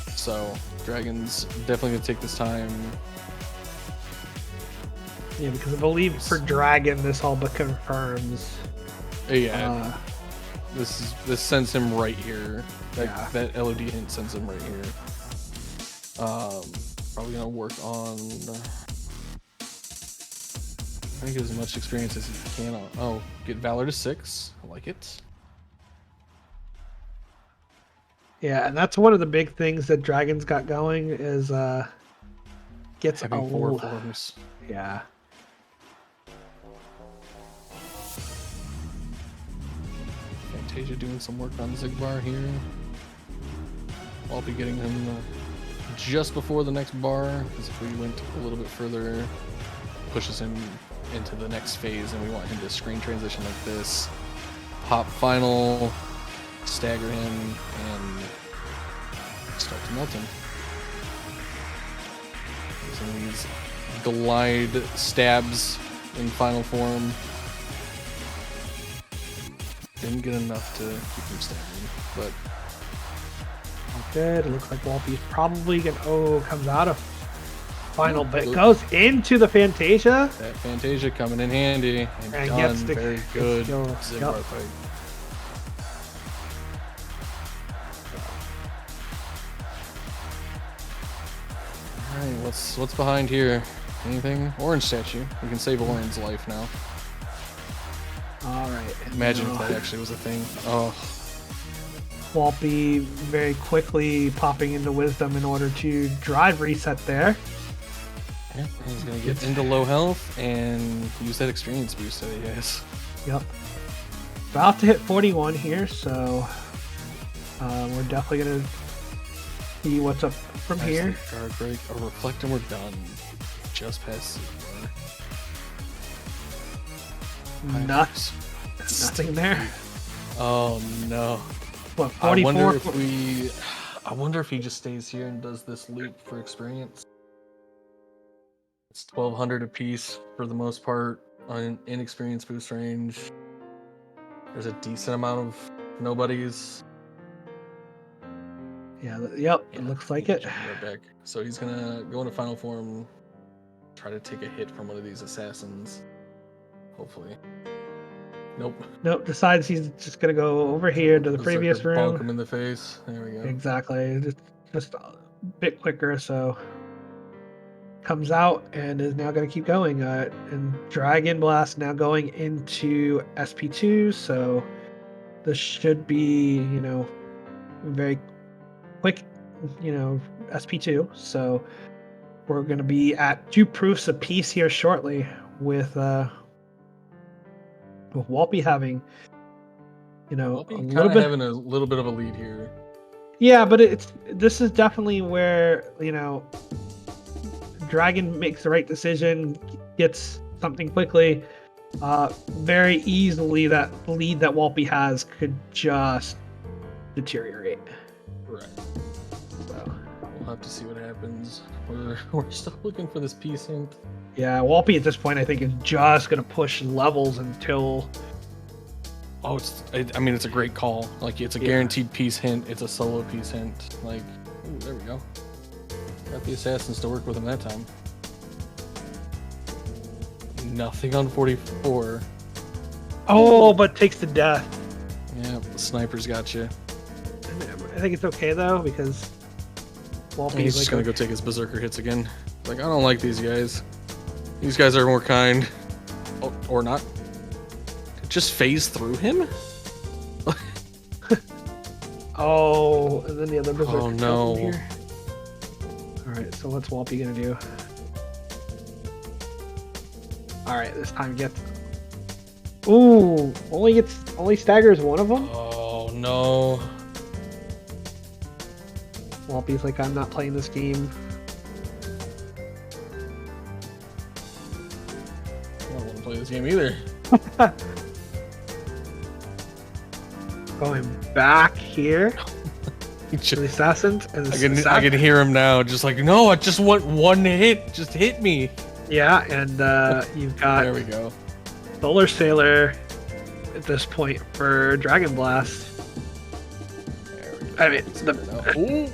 So Dragon's definitely gonna take this time. Yeah, because I believe for Dragon this all but confirms. Yeah. This sends him right here. That LOD hint sends him right here. Probably gonna work on trying to get as much experience as he can on. Get Valor to 6. I like it. Yeah, and that's one of the big things that Dragon's got going is gets having 4 forms. Yeah. Fantasia doing some work on Zigbar here. I'll be getting him just before the next bar, because if we went a little bit further, pushes him into the next phase, and we want him to screen transition like this. Pop final, stagger him, and start to melt him. Using these glide stabs in final form. Didn't get enough to keep him staggering, but good. It looks like Walpe's probably gonna comes out of final, but it goes into the Fantasia. That Fantasia coming in handy and done. Gets the, very good. Zigbar fight. Alright, what's behind here? Anything? Orange statue. We can save Orange's life now. Alright. Imagine if that actually was a thing. Oh. Walpe very quickly popping into Wisdom in order to drive reset there. Yeah, he's gonna get into low health and use that experience boost that he has. Yep. About to hit 41 here, so we're definitely gonna see what's up from here. Guard break, a reflect, and we're done. Just past nothing there. Oh no. What, 44? I wonder if he just stays here and does this loop for experience. It's 1200 apiece for the most part on inexperience boost range. There's a decent amount of nobodies. Yeah, yep, it looks like it. Right back. So he's gonna go into final form, try to take a hit from one of these assassins. Hopefully. Nope, decides he's just gonna go over here to the previous room. Bonk him in the face. There we go. Exactly. Just a bit quicker, so. comes out and is now going to keep going. And Dragon Blast now going into SP2, so this should be, very quick, SP2. So we're going to be at 2 proofs apiece here shortly with Walpe having, Walpe a kind little of bit. having a little bit of a lead here. Yeah, but this is definitely where, Dragon makes the right decision, gets something quickly. Very easily, that lead that Walpe has could just deteriorate. Right. So We'll have to see what happens. We're still looking for this piece hint. yeah, Walpe at this point I think is just gonna push levels until. Oh, it's a great call. Like, it's a guaranteed piece hint. It's a solo piece hint. Like, ooh, there we go. Got the assassins to work with him that time. Nothing on 44. Oh, but takes the death. Yeah, the sniper's got you. I think it's okay though because Walpe He's just gonna go take his berserker hits again. Like, I don't like these guys. These guys are more kind. Oh, or not. Just phase through him? Oh, and then the other berserker. Oh no. Here. All right, so what's Walpe gonna do? All right, this time gets. Ooh, only staggers one of them. Oh no. Walpe's like, I'm not playing this game. I don't want to play this game either. Going back here to the assassins and the I can hear him now, just like, no, I just want one hit. Just hit me. Yeah, and you've got There we go. Solar Sailor at this point for Dragon Blast. There we go. I mean,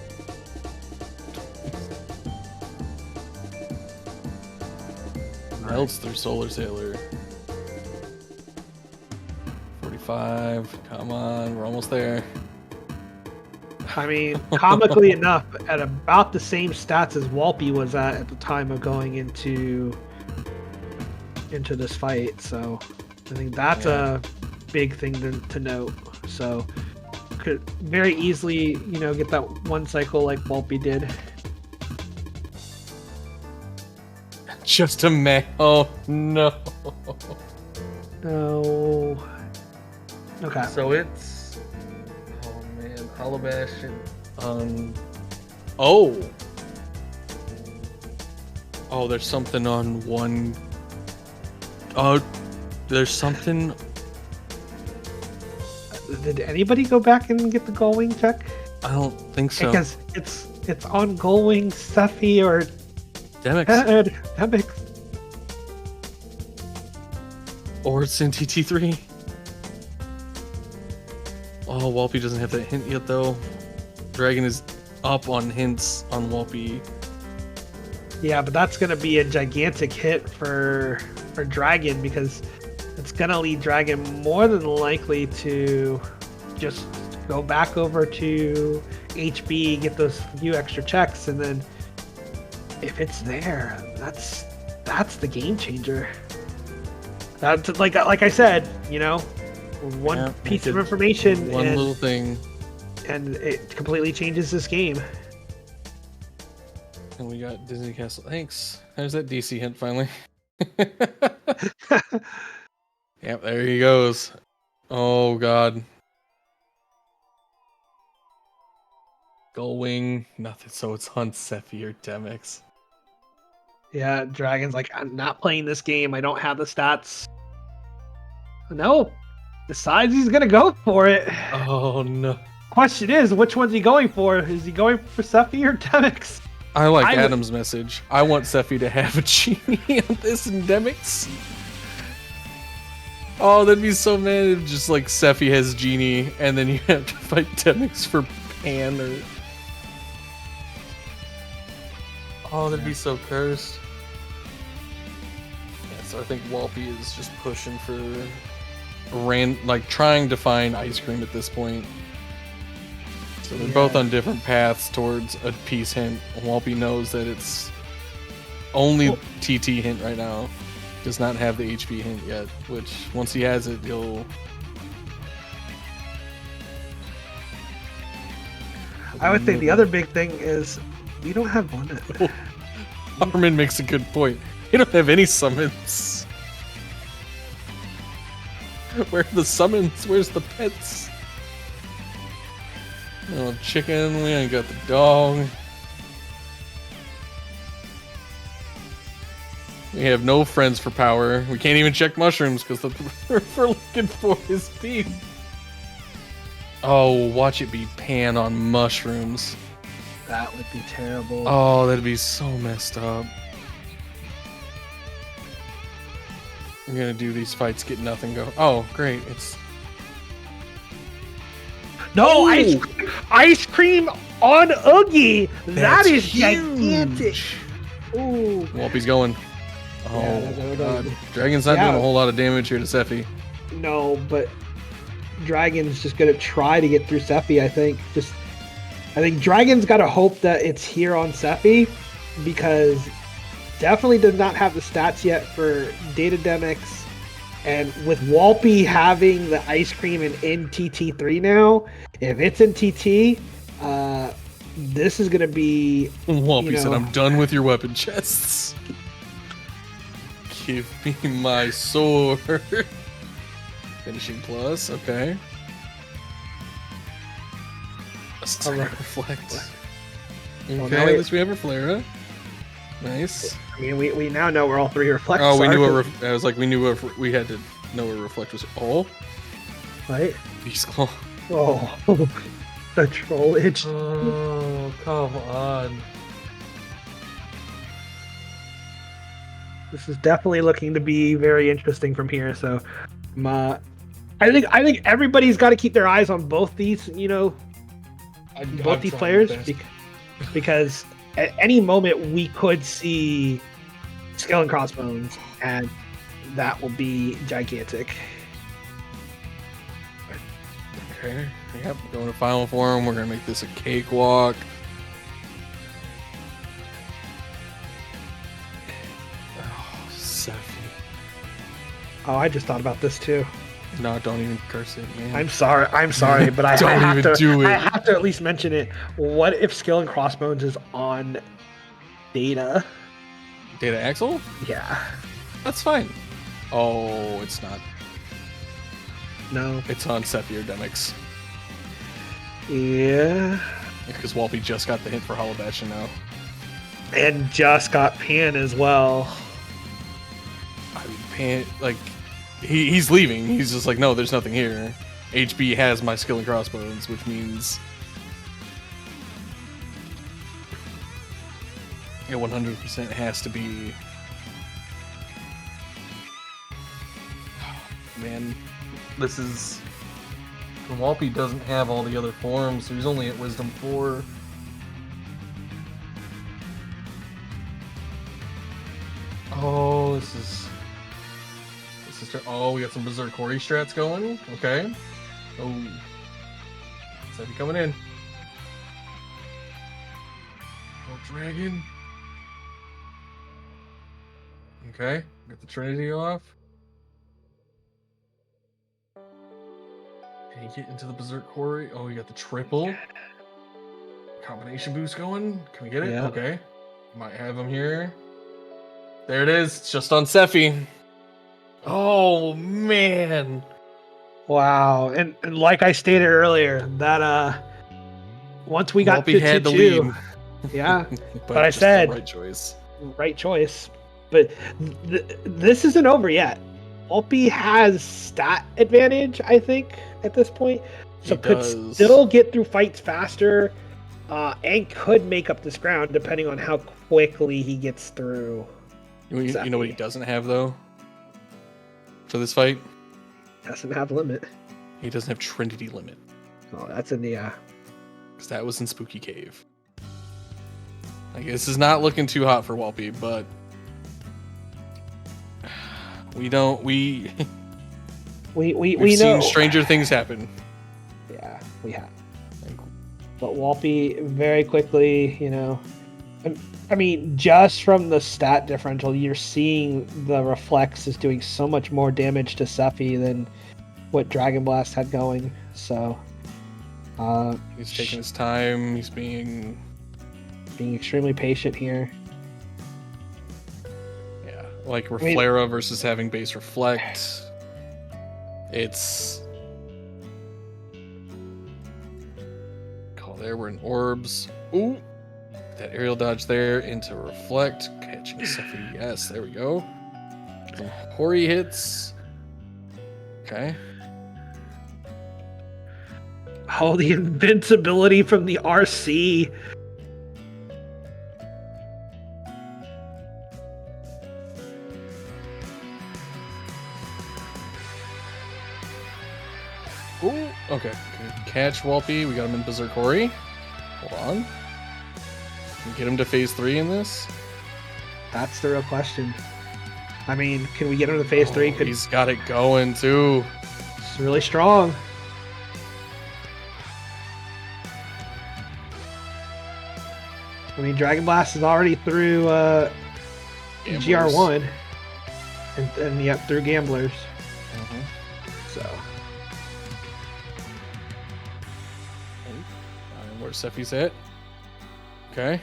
Melts through Solar Sailor. 45. Come on, we're almost there. I mean, comically enough, at about the same stats as Walpe was at the time of going into this fight. So I think that's a big thing to note. So could very easily, get that one cycle like Walpe did. Just a man. Oh no. No. Okay. So it's. Oh man, Hollow Bastion. Oh. Oh, there's something on one. Oh, there's something. Did anybody go back and get the Gullwing check? I don't think so. Because it's on Gullwing, Sephi, or Demix. Demix. Or it's in TT3. Oh, Walpe doesn't have that hint yet, though. Dragon is up on hints on Walpe. Yeah, but that's going to be a gigantic hit for Dragon because it's going to lead Dragon more than likely to just go back over to HB, get those few extra checks, and then if it's there, that's the game changer. That's like I said, one piece of information, one little thing, and it completely changes this game. And we got Disney Castle. Thanks. There's that DC hint finally. Yep, there he goes. Oh god. Gullwing, nothing. So it's on Sephi or Demix. Yeah, Dragon's like, I'm not playing this game. I don't have the stats. No, decides he's gonna go for it. Oh no. Question is, which one's he going for? Is he going for Sephi or Demix? I like Adam's message. I want Sephi to have a genie on this and Demix. Oh, that'd be so mad if just like Sephi has genie and then you have to fight Demix for Pan or. Oh, that'd be so cursed. Yeah, so I think Walpe is just pushing for trying to find ice cream at this point. So they're both on different paths towards a peace hint. Walpe knows that it's only TT hint right now. Does not have the HP hint yet, which once he has it, he'll... I would think the other big thing is we don't have limit. Armin makes a good point. We don't have any summons. Where are the summons? Where's the pets? No chicken, we ain't got the dog. We have no friends for power. We can't even check mushrooms because we're looking for his beef. Oh, watch it be Pan on mushrooms. That would be terrible. Oh, that'd be so messed up. I'm gonna do these fights, get nothing go. Oh, great. It's... No, Ooh. ice cream on Oogie. That That's is huge. gigantic. Ooh. Wallpe's going. Oh, Yeah, God. Dragon's not doing a whole lot of damage here to Sephi. No, but Dragon's just gonna try to get through Sephi, I think. I think Dragon's gotta hope that it's here on Sephi, because definitely does not have the stats yet for Datademics. And with Wallpe having the ice cream in TT3 now, if it's in TT, this is gonna be... Wallpe said, I'm done with your weapon chests. Give me my sword. Finishing plus, okay. A Star Reflect. Okay, Well, at least we have a Flare. Nice. I mean, we now know where all three reflects Oh, we are, knew I was like, we knew we had to know where Reflect was. Oh, right? Beast Claw. Oh, the troll itch. Oh, come on. This is definitely looking to be very interesting from here. So, I think everybody's got to keep their eyes on both these, both these players, because at any moment we could see Skill and Crossbones, and that will be gigantic. Okay, yep, going to final form. We're gonna make this a cakewalk. Oh, Sephi. Oh, I just thought about this too. No, don't even curse it, man. I'm sorry, but I Don't have even to. do it. I have to at least mention it. What if Skill and Crossbones is on Data? Data Axel? Yeah. That's fine. Oh, it's not. No. It's on Sephi or Demix. Yeah. Because Wallpe just got the hint for WallpeSH now. And just got Pan as well. I mean, Pan, like, he's leaving. He's just like, no, there's nothing here. HB has my Skill and Crossbones, which means it 100% has to be. Man, this is. Wallpe doesn't have all the other forms, so he's only at Wisdom 4. Oh, this is. Oh, we got some Berserk Hori strats going. Okay. Oh. Sephi coming in. Oh, Dragon. Okay. Got the Trinity off. Can you get into the Berserk Hori? Oh, we got the triple. Combination boost going. Can we get it? Yeah. Okay. Might have him here. There it is. It's just on Sephi. Oh man! Wow. And like I stated earlier, that once we got Wallpe had the two, lead. yeah, but I just said the right choice. But this isn't over yet. Wallpe has stat advantage, I think, at this point, so He could does. still get through fights faster, and could make up this ground depending on how quickly he gets through. You know what he doesn't have though? For this fight, Doesn't have limit. he doesn't have Trinity Limit. Oh, that's in the Because that was in Spooky Cave. Like, this is not looking too hot for Wallpe, but we've we seen know stranger things happen. Yeah, we have. But Wallpe very quickly, I mean, just from the stat differential, you're seeing the Reflex is doing so much more damage to Sephi than what Dragon Blast had going. So he's taking his time. He's being extremely patient here. Yeah, like Reflera versus having base Reflect. It's there. We're in orbs. Ooh, that aerial dodge there into Reflect, catching Sephi. Yes, there we go. Some Hori hits. Okay. Oh, the invincibility from the RC. Ooh, okay. Catch Walpe. We got him in Berserk Hori. Hold on. Can we get him to phase 3 in this? That's the real question. I mean, can we get him to phase 3? He's got it going too. It's really strong. I mean, Dragon Blast is already through GR1. And yep, through Gamblers. So. Where's Sephi's at? Okay.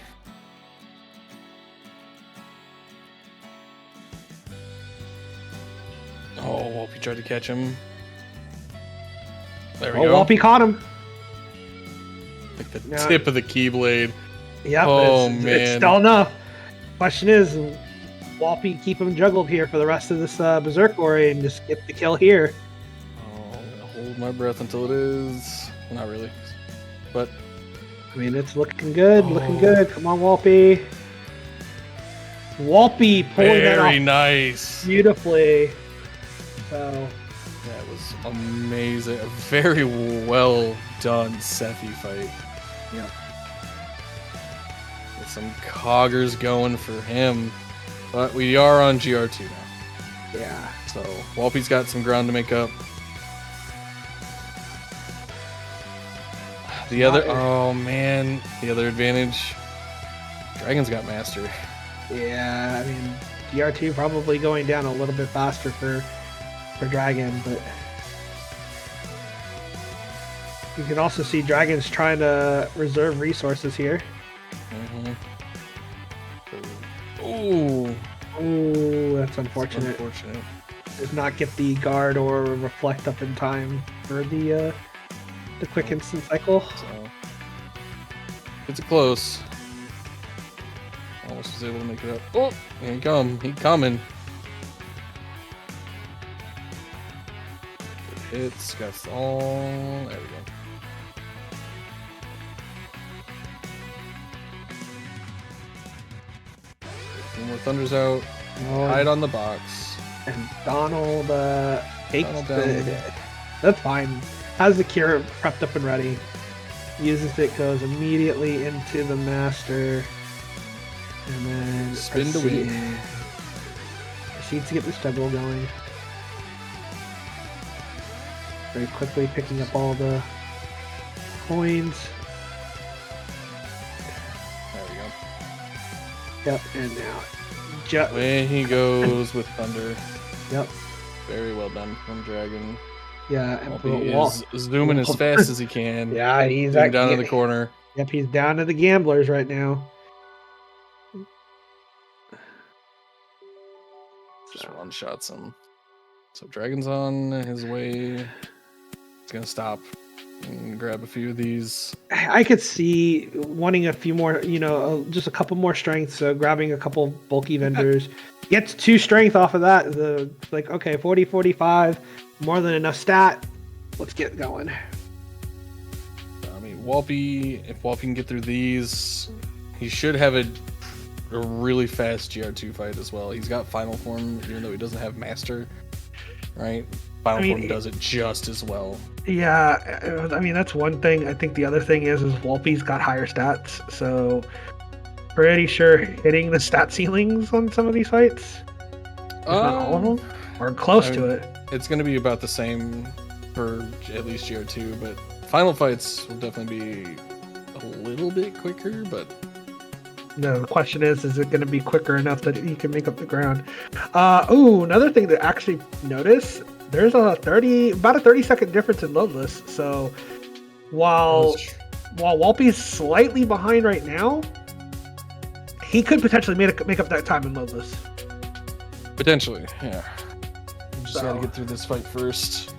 Oh, Walpe tried to catch him. There we go. Walpe caught him. Like the tip of the Keyblade. Yep, oh, man. Man. It's still enough. Question is, Walpe keep him juggled here for the rest of this Berserk Hori and just get the kill here. Oh, I'm gonna hold my breath until it is. Not really. But I mean, it's looking good, looking good. Come on, Walpe. Walpe pulling that off very nice. beautifully. So that was amazing. A very well done Sephi fight. Yep. With some coggers going for him. But we are on GR2 now. Yeah. So Walpe's got some ground to make up. The other, oh man, the other advantage, Dragon's got Master. Yeah, I mean, GR2 probably going down a little bit faster for Dragon, but you can also see Dragon's trying to reserve resources here. Ooh, that's unfortunate. Does not get the guard or reflect up in time for the quick instant cycle. So it's close. Almost was able to make it up. Oh, here he come. He coming. Hits, got all. There we go. A few more thunders out. Hide on the box. And Donald takes Donald that's fine. Has the cure prepped up and ready. Uses it, goes immediately into the master. And then spin to win. Proceeds to get this double going. Very quickly picking up all the coins. There we go. Yep, and now away he goes with thunder. Yep. Very well done from Dragon. Yeah, and Walpe is zooming as fast as he can. Yeah, he's down in the corner. Yep, he's down to the gamblers right now. Just one shots him. So Dragon's on his way. He's gonna stop and grab a few of these. I could see wanting a few more, just a couple more strength. So grabbing a couple bulky vendors. Gets 2 strength off of that. Like, okay, 40, 45, more than enough stat. Let's get going. I mean, Walpe, if Walpe can get through these, he should have a really fast GR2 fight as well. He's got Final Form, even though he doesn't have Master, right? Final Form does it just as well. Yeah, I mean, that's one thing. I think the other thing is Walpe's got higher stats, so pretty sure hitting the stat ceilings on some of these fights. If not all of them, or close to it. It's going to be about the same for at least GR2, but final fights will definitely be a little bit quicker, but No, the question is it going to be quicker enough that he can make up the ground? Ooh, another thing to actually notice, there's about a 30-second difference in loadless. So while Walpe's slightly behind right now, he could potentially make up that time in loadless. Potentially, yeah. We just gotta get through this fight first.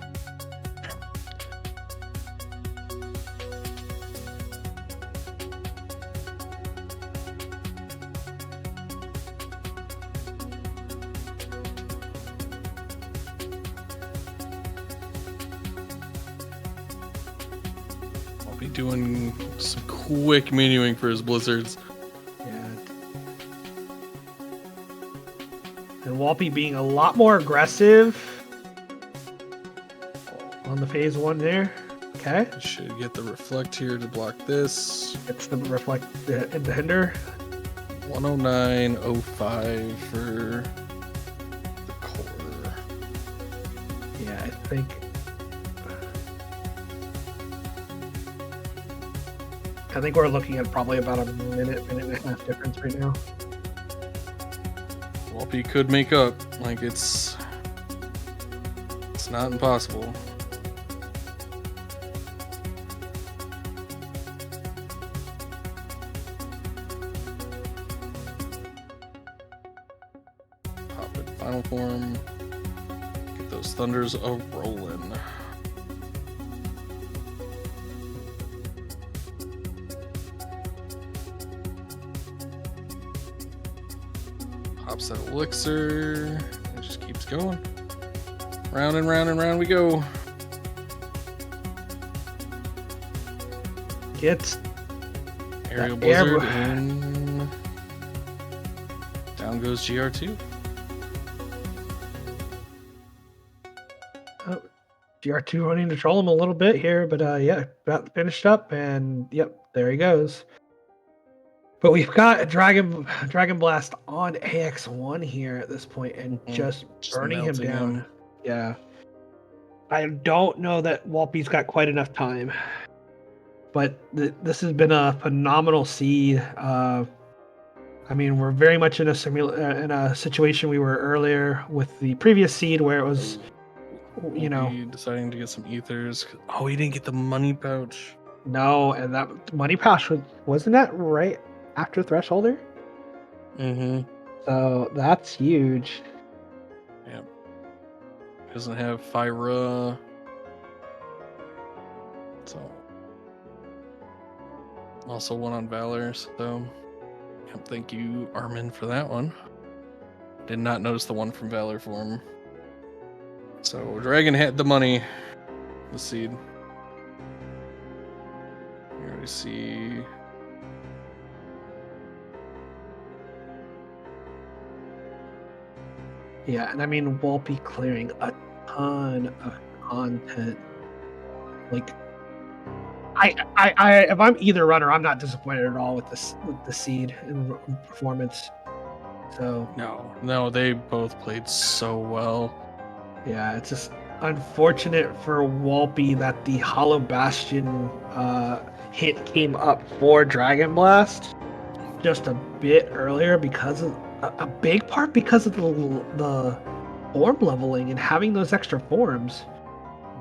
I'll be doing some quick menuing for his blizzards. And Walpe being a lot more aggressive on the phase 1 there. Okay. Should get the reflect here to block this. It's the reflect and the hinder. 109.05 for the core. Yeah, I think we're looking at probably about a minute and a half difference right now. Walpe could make up. Like it's not impossible. Pop it final form. Get those thunders a rolling. Pops that elixir. It just keeps going. Round and round and round we go. Gets Aerial Blizzard and down goes GR2. Oh, GR2 running to troll him a little bit here, but yeah, about finished up, and yep, there he goes. But we've got Dragon Blast on AX1 here at this point, and just burning him down. Yeah. I don't know that Walpe's got quite enough time, but this has been a phenomenal seed. I mean, we're very much in a situation we were earlier with the previous seed where it was, you know, deciding to get some ethers. Oh, he didn't get the money pouch. No, and that money pouch wasn't that right after Thresholder? Mm-hmm. So that's huge. Yeah. Doesn't have Fyra. So also one on Valor, so yep, thank you, Armin, for that one. Did not notice the one from Valor form. So Dragon had the money. The seed. You already see. Yeah, and I mean Walpe clearing a ton of content. Like, I if I'm either runner, I'm not disappointed at all with the seed and performance. So no, they both played so well. Yeah, it's just unfortunate for Walpe that the Hollow Bastion hit came up for Dragon Blast just a bit earlier because of a big part because of the form leveling and having those extra forms.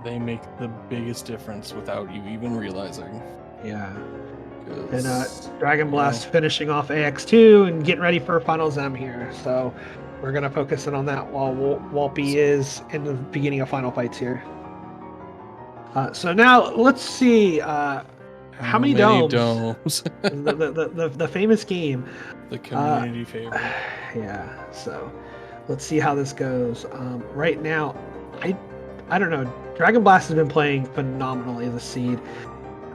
They make the biggest difference without you even realizing. Yeah. And Dragon Blast finishing off AX2 and getting ready for Finals M here. So we're going to focus in on that while Walpe is in the beginning of final fights here. So now let's see how many domes? the famous game. The community favorite. Yeah, so let's see how this goes. Right now, I don't know. Dragon Blast has been playing phenomenally this seed.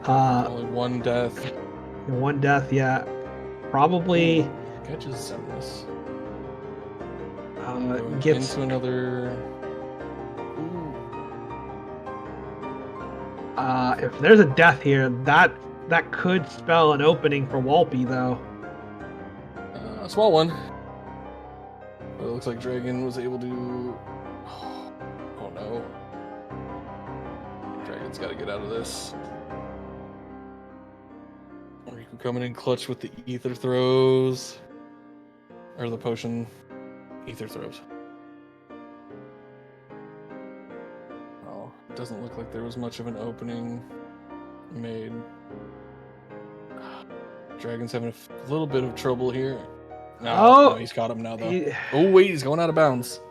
Only one death. One death, yeah. Probably catches Zemnis. Gets into another. If there's a death here, that could spell an opening for Walpe, though. A small one. But it looks like Dragon was able to. Oh no. Dragon's got to get out of this. Or he Riku coming in clutch with the ether throws. Or the potion ether throws. Oh, it doesn't look like there was much of an opening made. Dragon's having a little bit of trouble here. No, he's caught him now, though. Oh, wait, he's going out of bounds.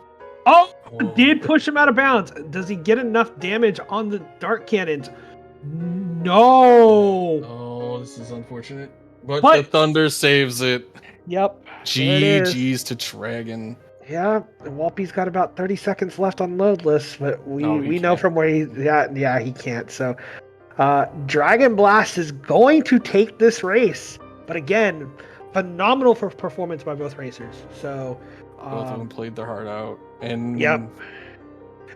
Oh, did push him out of bounds. Does he get enough damage on the dart cannons? No. Oh, this is unfortunate. But the thunder saves it. Yep. GG's to Dragon. Yeah, Walpy's got about 30 seconds left on loadless, but we know from where he he can't. So Dragonblast is going to take this race. But again, phenomenal for performance by both racers. So both of them played their heart out. And yep.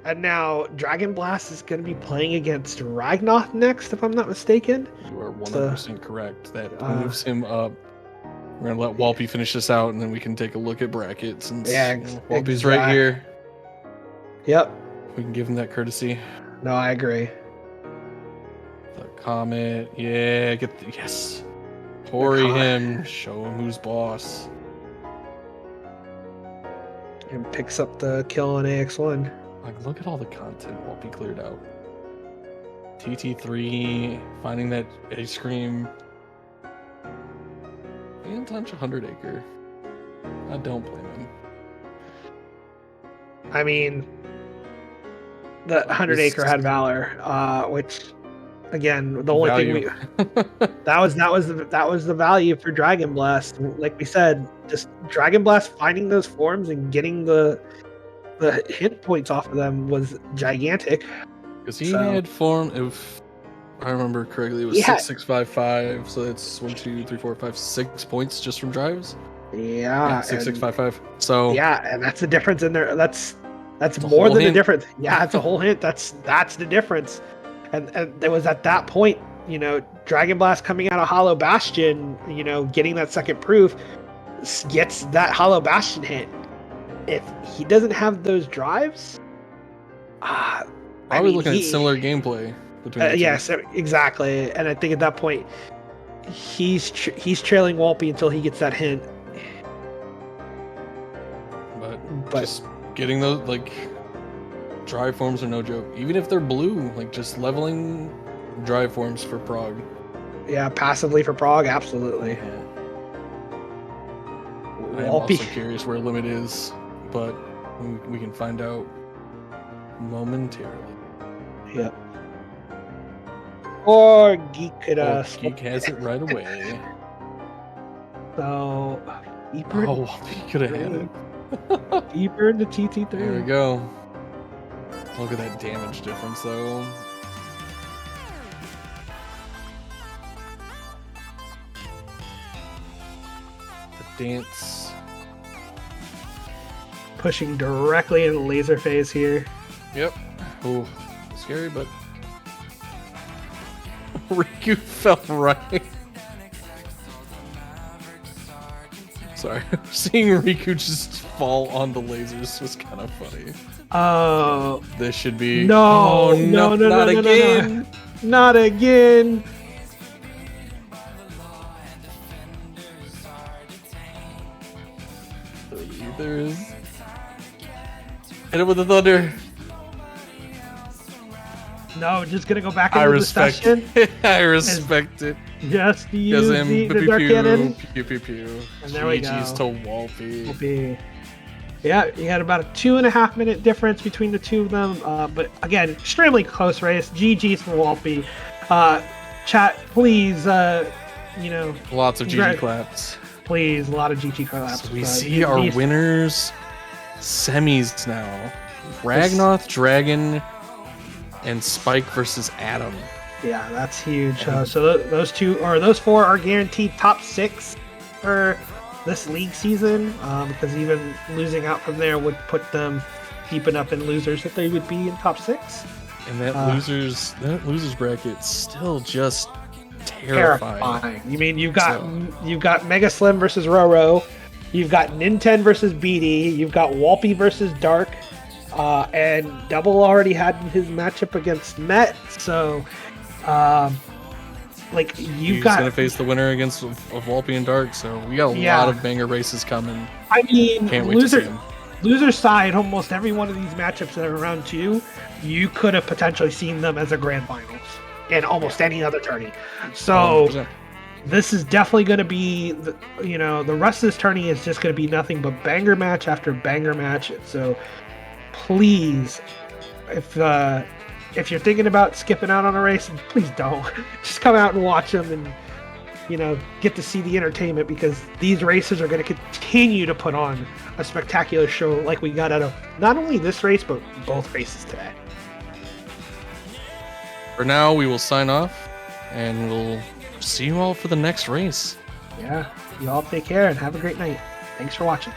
And now Dragonblast is going to be playing against Ragnoth next, if I'm not mistaken. You are 100% correct. That moves him up. We're going to let Walpy finish this out, and then we can take a look at brackets. And Walpy's right here. Yep. We can give him that courtesy. No, I agree. The Comet. Yeah, yes. Tori him. Show him who's boss. And picks up the kill on AX1. Like, look at all the content Walpy cleared out. TT3, finding that ice cream. And touch 100 acre. I don't blame him. I mean, the 100 acre had Valor, which, again, the only thing that was the value for Dragonblast. Like we said, just Dragonblast finding those forms and getting the hit points off of them was gigantic. Because he had form, if I remember correctly, it was 6-6-5-5. So that's 1, 2, 3, 4, 5, 6 points just from drives. Yeah, 6-6-5-5. So yeah, and that's the difference in there. That's more than the difference. Yeah, it's a whole hint. That's the difference. And there was at that point, Dragonblast coming out of Hollow Bastion, getting that second proof, gets that Hollow Bastion hit. If he doesn't have those drives, probably looking at similar gameplay between the two. Yes, exactly. And I think at that point, he's trailing Walpy until he gets that hint. But just getting those drive forms are no joke. Even if they're blue, just leveling drive forms for Prague. Yeah, passively for Prague, absolutely. Yeah. I'm also curious where Limit is, but we can find out momentarily. Yep. Or Geek could Geek has it right away. So he could have had it. Deeper into TT3. There we go. Look at that damage difference, though. The dance. Pushing directly into laser phase here. Yep. Oh, scary, but Riku fell right. Sorry, seeing Riku just fall on the lasers was kind of funny. Oh, this should be no, not again. Not again. There's hit it with the thunder. No, just gonna go back into the session. I respect it. Just use the dark cannon. Pew pew pew. And there we go. GG's to Walpy. Yeah, you had about a 2.5 minute difference between the two of them. But again, extremely close race. GG's for Walpy. Chat, please, lots of GG claps. Please, a lot of GG claps. So we see our winners semis now. Ragnoth, Dragon, and Spike versus Adam. Yeah, that's huge. So those four are guaranteed top 6 for this league season, because even losing out from there would put them deep enough in losers that they would be in top 6. And that losers bracket still just terrifying. You mean you've got Mega Slim versus Roro, you've got Nintendo versus BD, you've got Walpy versus Dark, and Double already had his matchup against Met. So Like He's gonna face the winner against of Walpe and Dark, so we got a lot of banger races coming. I mean, Can't wait to see him. Loser side, almost every one of these matchups that are round 2, you could have potentially seen them as a grand finals in almost any other tourney. So 100%. this is definitely going to be, the rest of this tourney is just going to be nothing but banger match after banger match. So please, if you're thinking about skipping out on a race, please don't. Just come out and watch them and get to see the entertainment, because these races are going to continue to put on a spectacular show like we got out of not only this race, but both races today. For now, we will sign off, and we'll see you all for the next race. Yeah, you all take care and have a great night. Thanks for watching.